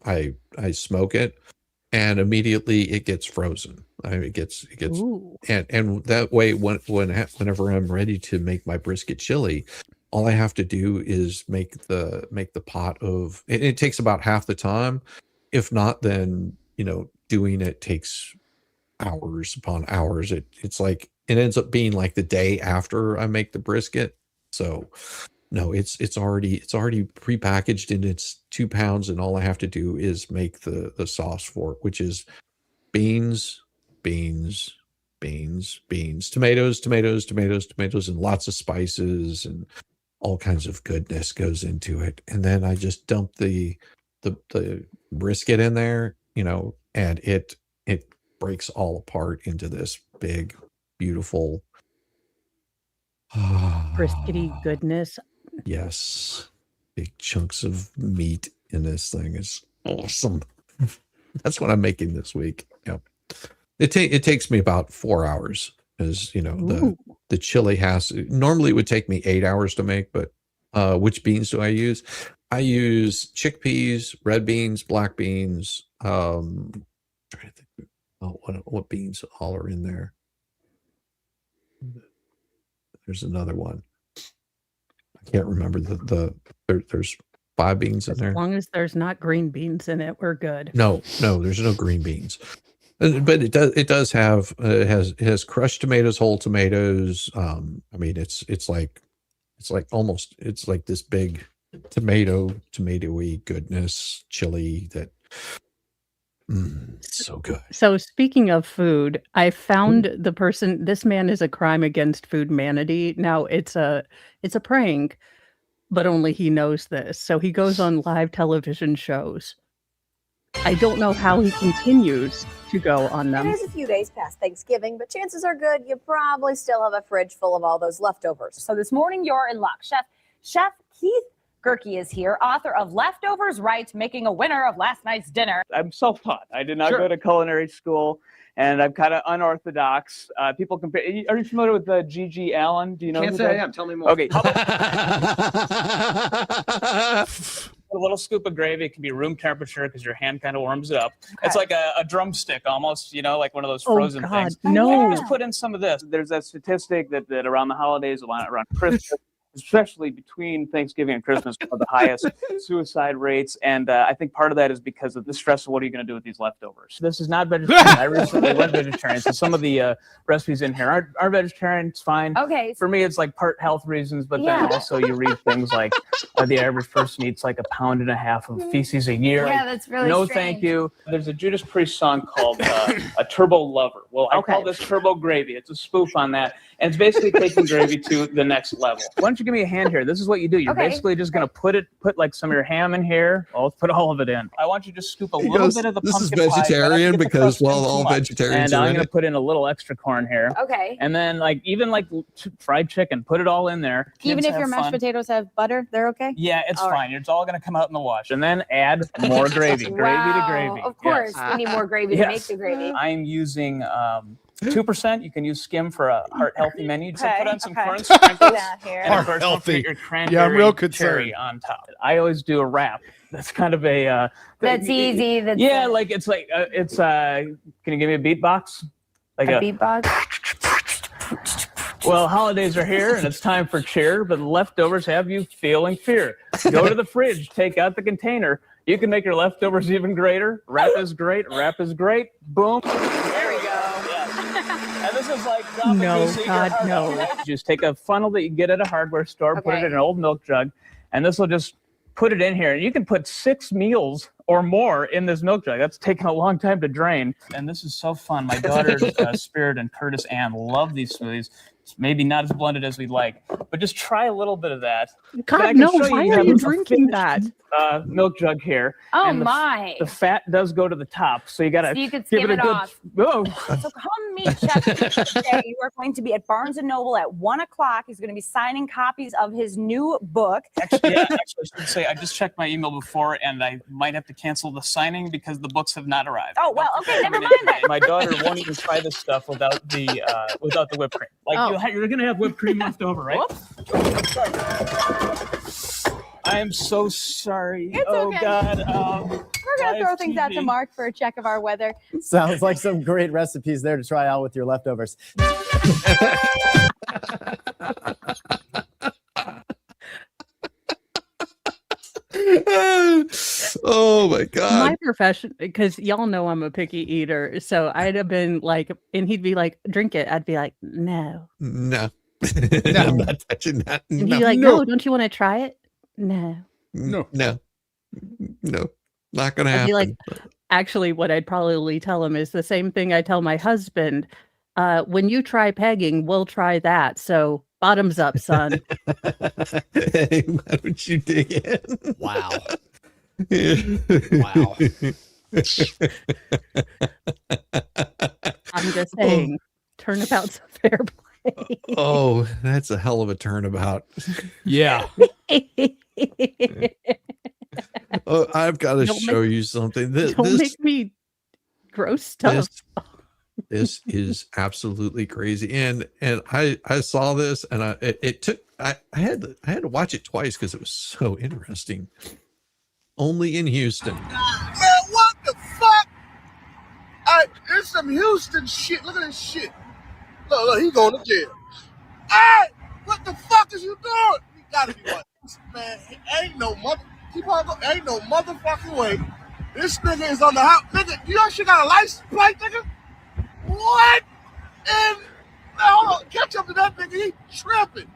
I smoke it, and immediately it gets frozen. It gets
Ooh.
and that way whenever I'm ready to make my brisket chili, all I have to do is make the pot of it takes about half the time. If not, then doing it takes hours upon hours. It's like it ends up being like the day after I make the brisket. So no, it's already prepackaged and it's 2 pounds, and all I have to do is make the sauce for it, which is beans, tomatoes, and lots of spices and all kinds of goodness goes into it. And then I just dump the brisket in there, and it breaks all apart into this big, beautiful
Briskety goodness.
Yes. Big chunks of meat in this thing. It's awesome. That's what I'm making this week. Yep. It takes me about 4 hours, because the chili normally it would take me 8 hours to make, but which beans do I use? I use chickpeas, red beans, black beans. Trying to think what beans all are in there. There's another one. I can't remember there's 5 beans in there.
As long as there's not green beans in it, we're good.
No, there's no green beans. But it does have it has crushed tomatoes, whole tomatoes. I mean it's like this big tomatoey goodness chili that so good.
So speaking of food, I found the person. This man is a crime against food humanity. Now it's a prank, but only he knows this. So he goes on live television shows. I don't know how he continues to go on them.
It is a few days past Thanksgiving, but chances are good you probably still have a fridge full of all those leftovers. So this morning you're in luck. Chef Keith Gerke is here, author of Leftovers Right, making a winner of last night's dinner.
I'm self-taught. I did not go to culinary school, and I'm kind of unorthodox. People compare. Are you familiar with G.G. Allen? Do you know?
Can't say I am. Tell me more.
Okay. A little scoop of gravy. It can be room temperature because your hand kind of warms it up. Okay. It's like a drumstick almost, like one of those frozen things.
No.
Just put in some of this. There's that statistic that around the holidays, around Christmas, especially between Thanksgiving and Christmas, are the highest suicide rates. And I think part of that is because of the stress of what are you going to do with these leftovers. This is not vegetarian. I recently went vegetarian. So some of the recipes in here aren't vegetarian. It's fine.
Okay.
For me, it's like part health reasons, but then also you read things like the average person eats like 1.5 pounds of feces a year.
Yeah, that's really
No,
strange.
thank you. There's a Judas Priest song called A Turbo Lover. Well, I call this Turbo Gravy. It's a spoof on that. And it's basically taking gravy to the next level. Why don't you give me a hand here? This is what you do. You're basically just going to put like some of your ham in here. I'll put all of it in. I want you to scoop a little bit of the pumpkin pie.
This is vegetarian because, well, all vegetarians
and
are
I'm
in
going
it.
to put in a little extra corn here.
Okay.
And then even fried chicken, put it all in there.
Even
Kids
if your
have
mashed
fun.
potatoes have butter, they're okay?
Yeah, it's
All
fine. It's all going to come out in the wash. And then add more gravy. Gravy to gravy.
Of course.
Yes.
We need more gravy to make the gravy.
I'm using 2%. You can use skim for a heart-healthy menu. Just put on some corn
Sprinkles
sprinkles.
here.
And of course, don't
Heart-healthy.
forget your cranberry
Yeah, I'm real
cherry
concerned.
on top. I always do a wrap. That's kind of a...
That's easy. That's
can you give me a beatbox? Like
a beatbox?
Well, holidays are here and it's time for cheer, but leftovers have you feeling fear. Go to the fridge, take out the container. You can make your leftovers even greater. Wrap is great. Wrap is great. Boom. There we go. Yeah. And this is like
No, God, no.
Just take a funnel that you get at a hardware store, put it in an old milk jug, and this will just put it in here. And you can put 6 meals or more in this milk jug. That's taken a long time to drain. And this is so fun. My daughters, Spirit and Curtis Ann, love these smoothies. It's maybe not as blended as we'd like, but just try a little bit of that.
God, no, why are you drinking that?
Milk jug here.
Oh,
and the fat does go to the top, so you got to
you could
give
skim
it a
it
good.
off.
Oh.
So come meet Chef today. You are going to be at Barnes & Noble at 1 o'clock. He's going to be signing copies of his new book.
Actually, I should say I just checked my email before, and I might have to cancel the signing because the books have not arrived.
Oh, well, okay, never mind then.
My daughter won't even try this stuff without the whipped cream. Like you're gonna have whipped cream left over, right? I am so sorry.
It's okay.
God.
We're going to throw things out to Mark for a check of our weather.
Sounds like some great recipes there to try out with your leftovers.
Oh my God.
My profession, because y'all know I'm a picky eater. So I'd have been like, and he'd be like, drink it. I'd be like, no.
No. I'm not touching that.
And he'd be like, no, don't you want to try it? No.
No. Not gonna
I'd
happen.
be like, actually, what I'd probably tell him is the same thing I tell my husband. When you try pegging, we'll try that. So bottoms up, son.
Hey, why don't you dig in?
Wow.
Wow.
I'm just saying, turnabout's a fair play.
Oh, that's a hell of a turnabout.
Yeah.
Oh, I've got to
Don't
show
make-
you something.
Don't make me gross stuff.
This is absolutely crazy. And I saw this and I had to watch it twice because it was so interesting. Only in Houston.
Man, what the fuck? It's some Houston shit. Look at this shit. Look, he going to jail. Hey, what the fuck is you doing? You gotta be what? Man, ain't no motherfucking way. This nigga is on the house. Nigga, you actually got a license plate, nigga? What? And hold on, catch up to that nigga. He tripping.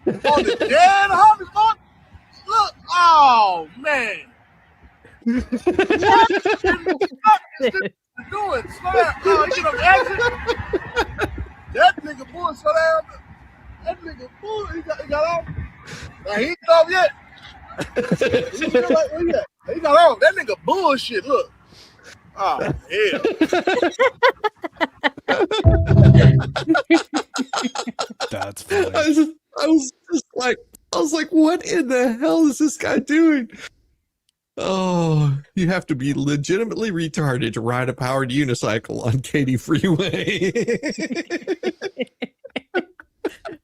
On the dead homie, fuck. Look, oh man. What the fuck is this doing? Slow down. Oh, you know, exit. That nigga bull, slow down. That nigga bull, he got off. Now he ain't off yet. He got off. That nigga bullshit. Look. Oh hell.
That's funny.
I was like, what in the hell is this guy doing? Oh, you have to be legitimately retarded to ride a powered unicycle on Katy Freeway.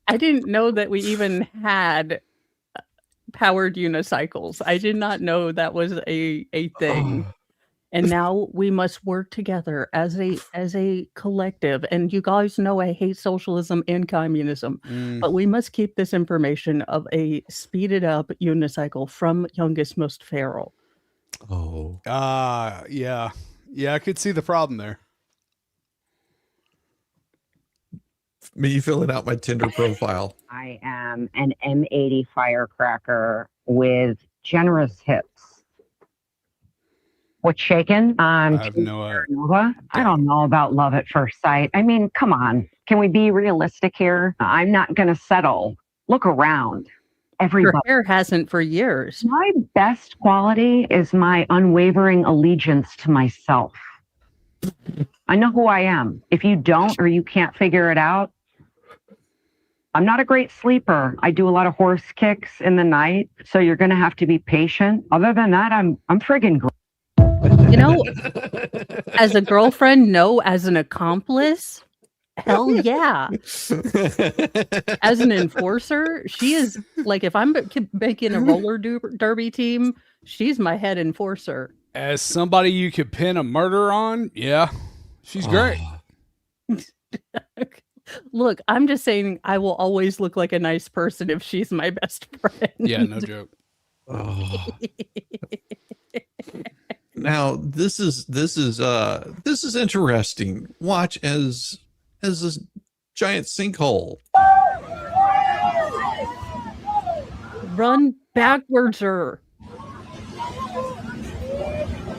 I didn't know that we even had powered unicycles. I did not know that was a thing.
Oh.
And now we must work together as a collective. And you guys know I hate socialism and communism, but we must keep this information of a speeded up unicycle from youngest most feral.
Oh.
Yeah. Yeah, I could see the problem there.
Me filling out my Tinder profile.
I am an M80 firecracker with generous hips. What's shaking?
I have no idea.
I don't know about love at first sight. I mean, come on. Can we be realistic here? I'm not going to settle. Look around. Everybody.
Her hair hasn't for years.
My best quality is my unwavering allegiance to myself. I know who I am. If you don't or you can't figure it out, I'm not a great sleeper. I do a lot of horse kicks in the night, so you're going to have to be patient. Other than that, I'm friggin' great.
You know, as a girlfriend, no. As an accomplice, hell yeah. As an enforcer, she is like, if I'm making a roller derby team, she's my head enforcer.
As somebody you could pin a murder on, yeah, she's great.
Look, I'm just saying I will always look like a nice person if she's my best friend.
Yeah, no joke.
Oh. Now this is interesting. Watch as this giant sinkhole.
Run backwards, or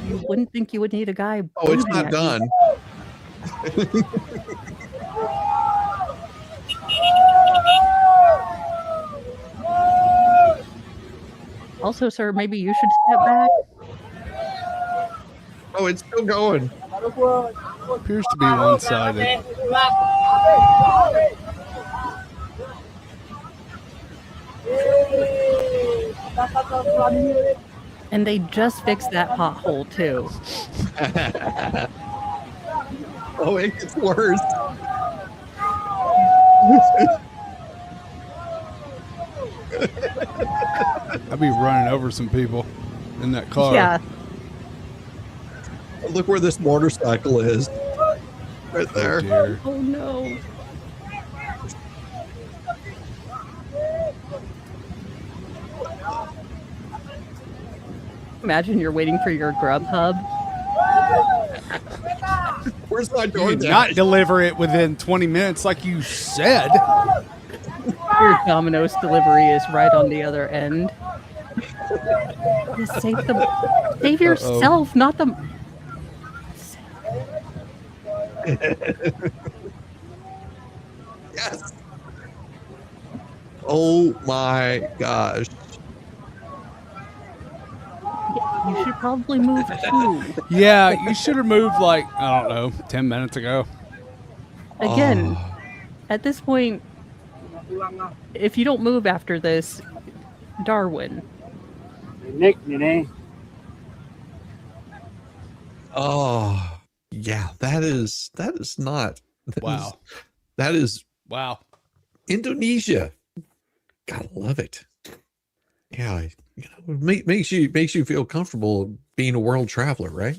you wouldn't think you would need a guy.
Oh, it's
booming
not
at
done.
Also, sir, maybe you should step back.
Oh, it's still going.
Appears to be one-sided.
And they just fixed that pothole too.
Oh, it gets worse.
I'd be running over some people in that car.
Yeah.
Look where this motorcycle is. Right there.
Oh, dear.
Oh no. Imagine you're waiting for your Grubhub.
Where's my
You
door?
did not deliver it within 20 minutes like you said.
Your Domino's delivery is right on the other end. Just save yourself, not the.
Yes. Oh my gosh.
You should probably move too.
Yeah, you should have moved like, I don't know, 10 minutes ago.
Again, at this point, if you don't move after this, Darwin.
Oh, yeah, that is not.
Wow.
That is
Wow.
Indonesia. Gotta love it. Yeah, you know, makes you feel comfortable being a world traveler, right?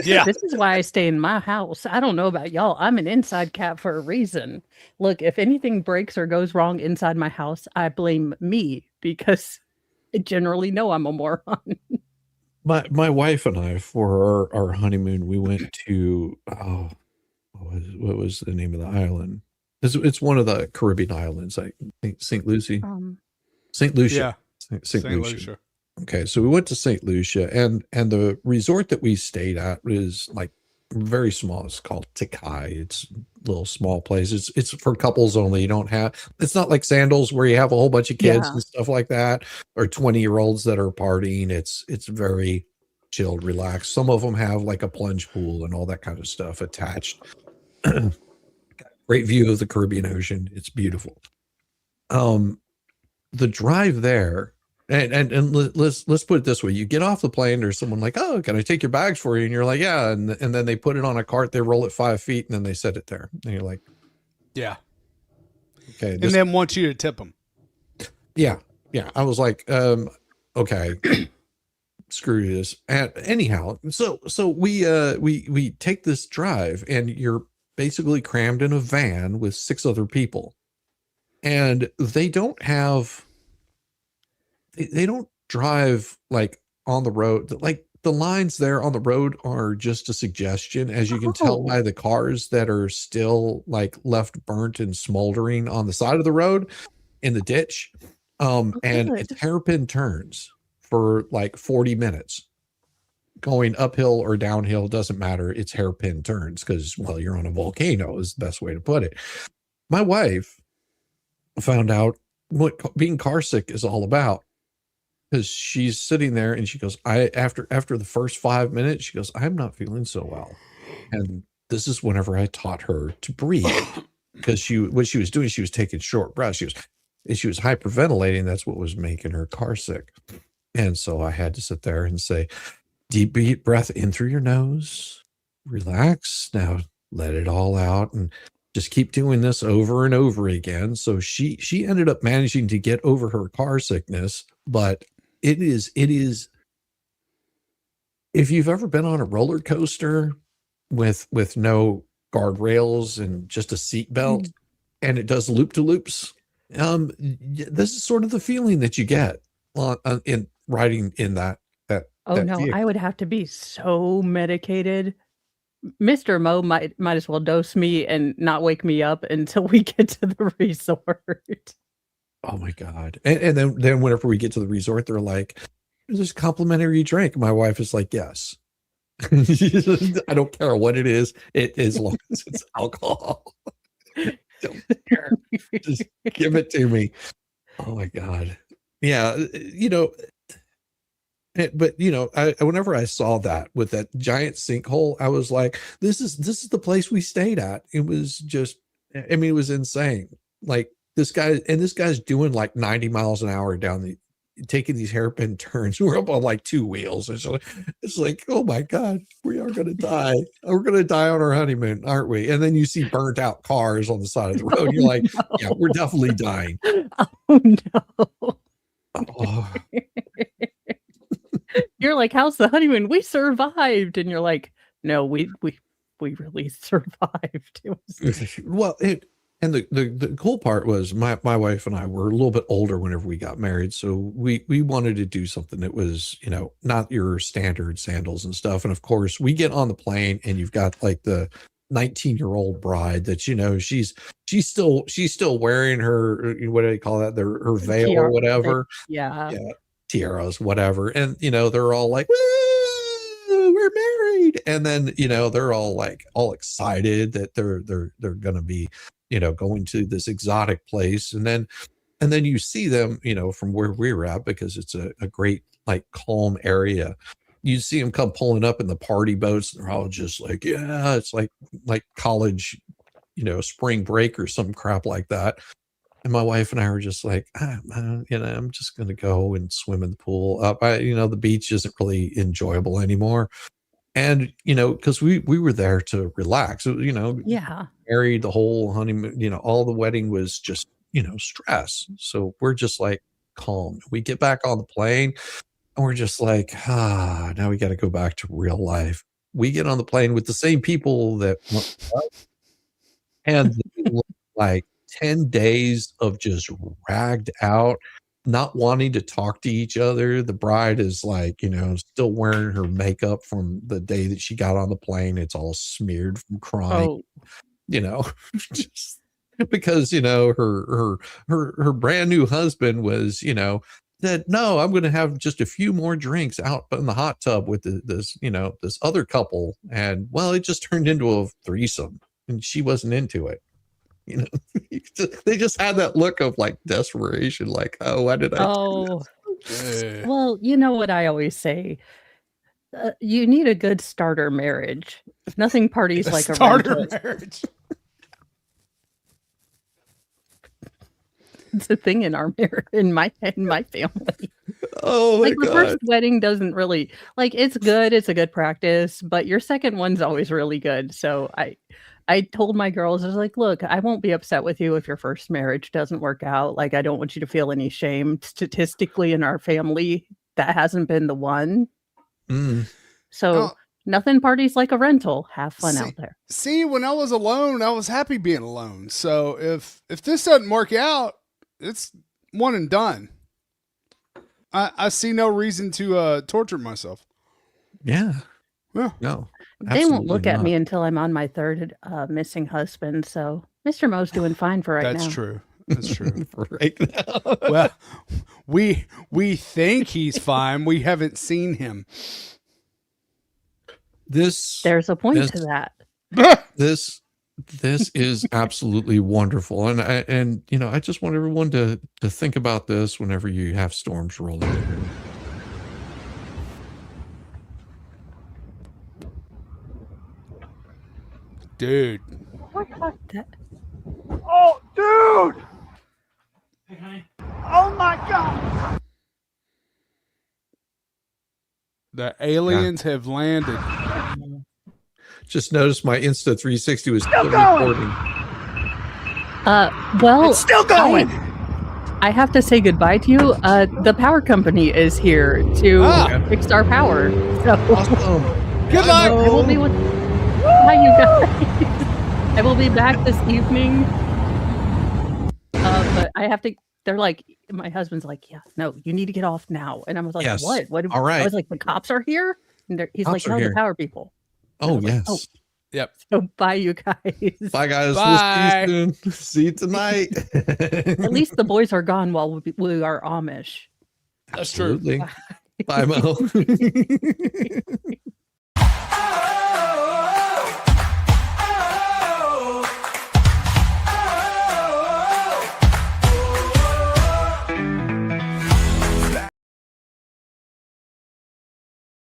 Yeah.
This is why I stay in my house. I don't know about y'all. I'm an inside cat for a reason. Look, if anything breaks or goes wrong inside my house, I blame me because I generally know I'm a moron.
My wife and I, for our honeymoon, we went to what was the name of the island? It's one of the Caribbean islands, I think St. Lucie. St. Lucia.
Yeah.
St. Lucia. Okay, so we went to St. Lucia, and the resort that we stayed at is like very small. It's called Takai. It's a little small place. It's for couples only. You don't have. It's not like Sandals where you have a whole bunch of kids and stuff like that, or 20-year-olds that are partying. It's very chilled, relaxed. Some of them have like a plunge pool and all that kind of stuff attached. Great view of the Caribbean Ocean. It's beautiful. The drive there. And let's put it this way: you get off the plane, there's someone like, "Oh, can I take your bags for you?" And you're like, "Yeah." And then they put it on a cart, they roll it 5 feet, and then they set it there. And you're like,
Yeah.
"Okay."
And then want you to tip them.
Yeah. I was like, okay, screw this. And anyhow, so we take this drive, and you're basically crammed in a van with 6 other people, and they don't drive like on the road. Like the lines there on the road are just a suggestion, as you can tell by the cars that are still like left burnt and smoldering on the side of the road in the ditch. And it's hairpin turns for like 40 minutes going uphill or downhill. Doesn't matter. It's hairpin turns because, well, you're on a volcano is the best way to put it. My wife found out what being car sick is all about. Because she's sitting there and she goes, after the first 5 minutes, she goes, "I'm not feeling so well." And this is whenever I taught her to breathe, because what she was doing, she was taking short breaths. She was hyperventilating. That's what was making her car sick. And so I had to sit there and say, deep breath in through your nose, relax. Now let it all out, and just keep doing this over and over again. So she ended up managing to get over her car sickness, but it is if you've ever been on a roller coaster with no guardrails and just a seat belt and it does loop to loops, this is sort of the feeling that you get in riding in that
Oh no,
vehicle.
I would have to be so medicated. Mr. Mo might as well dose me and not wake me up until we get to the resort.
Oh my God. And then whenever we get to the resort, they're like, "There's a complimentary drink." My wife is like, "Yes." I don't care what it is. As long as it's alcohol. Don't care. Just give it to me. Oh my God. Yeah. But whenever I saw that with that giant sinkhole, I was like, this is the place we stayed at. It was just, it was insane. Like, this guy's doing like 90 miles an hour down taking these hairpin turns. We're up on like 2 wheels. It's like, oh my God, we are going to die. We're going to die on our honeymoon, aren't we? And then you see burnt out cars on the side of the road. You're like, yeah, we're definitely dying.
Oh no.
Oh.
You're like, how's the honeymoon? We survived. And you're like, no, we really survived. It was
Well, and the cool part was my wife and I were a little bit older whenever we got married. So we wanted to do something that was, not your standard sandals and stuff. And of course we get on the plane and you've got like the 19-year-old bride that, she's still wearing her, what do they call that? Her veil
tiara,
or whatever.
yeah.
Tiaras, whatever. And, they're all like, woo, we're married. And then, they're all like, all excited that they're going to be, going to this exotic place. And then you see them, from where we were at, because it's a great, like, calm area. You see them come pulling up in the party boats. And they're all just like, yeah, it's like college, spring break or some crap like that. And my wife and I were just like, I'm just going to go and swim in the pool. The beach isn't really enjoyable anymore. And, because we were there to relax,
Yeah.
married, the whole honeymoon, all the wedding was just, stress. So we're just like calm. We get back on the plane and we're just like, now we got to go back to real life. We get on the plane with the same people that, and like 10 days of just ragged out, not wanting to talk to each other. The bride is like, still wearing her makeup from the day that she got on the plane. It's all smeared from crying, just because, her brand new husband was, said, no, I'm going to have just a few more drinks out in the hot tub with this other couple. And well, it just turned into a threesome and she wasn't into it. They just had that look of like desperation, like, oh, why did I do this?
Well, you know what I always say, you need a good starter marriage. Nothing parties like a
starter
rental.
marriage.
It's a thing in our in my family.
Oh my
like the
God.
first wedding doesn't really, like, it's good, it's a good practice, but your second one's always really good. So I told my girls, I was like, look, I won't be upset with you if your first marriage doesn't work out. Like, I don't want you to feel any shame. Statistically, in our family, that hasn't been the one. So nothing parties like a rental. Have fun out there.
See, when I was alone, I was happy being alone. So if this doesn't work out, it's one and done. I see no reason to torture myself.
Yeah.
Yeah.
No.
They won't look at me until I'm on my third missing husband. So Mr. Mo's doing fine for right now.
That's true. That's true.
For right now.
Well, we think he's fine. We haven't seen him.
There's a point to that.
This is absolutely wonderful. And I just want everyone to think about this whenever you have storms rolling in.
Dude.
Oh, dude! Oh my God!
The aliens have landed.
Just noticed my Insta 360 was still
going.
recording.
Well,
It's still going.
I have to say goodbye to you. The power company is here to fix our power. So
Awesome.
Good luck.
I will be with. Hi, you guys. I will be back this evening. But I have to. They're like, my husband's like, yeah, no, you need to get off now. And I was like,
Yes.
what?
All right.
I was like, the cops are here. And he's
Cops
like,
are
no,
here.
the power people.
Oh,
like,
yes.
oh.
Yep.
So bye, you guys.
Bye, guys.
Bye.
We'll see you soon. See you tonight.
At least the boys are gone while we are Amish.
That's true.
Absolutely. Bye, Mo.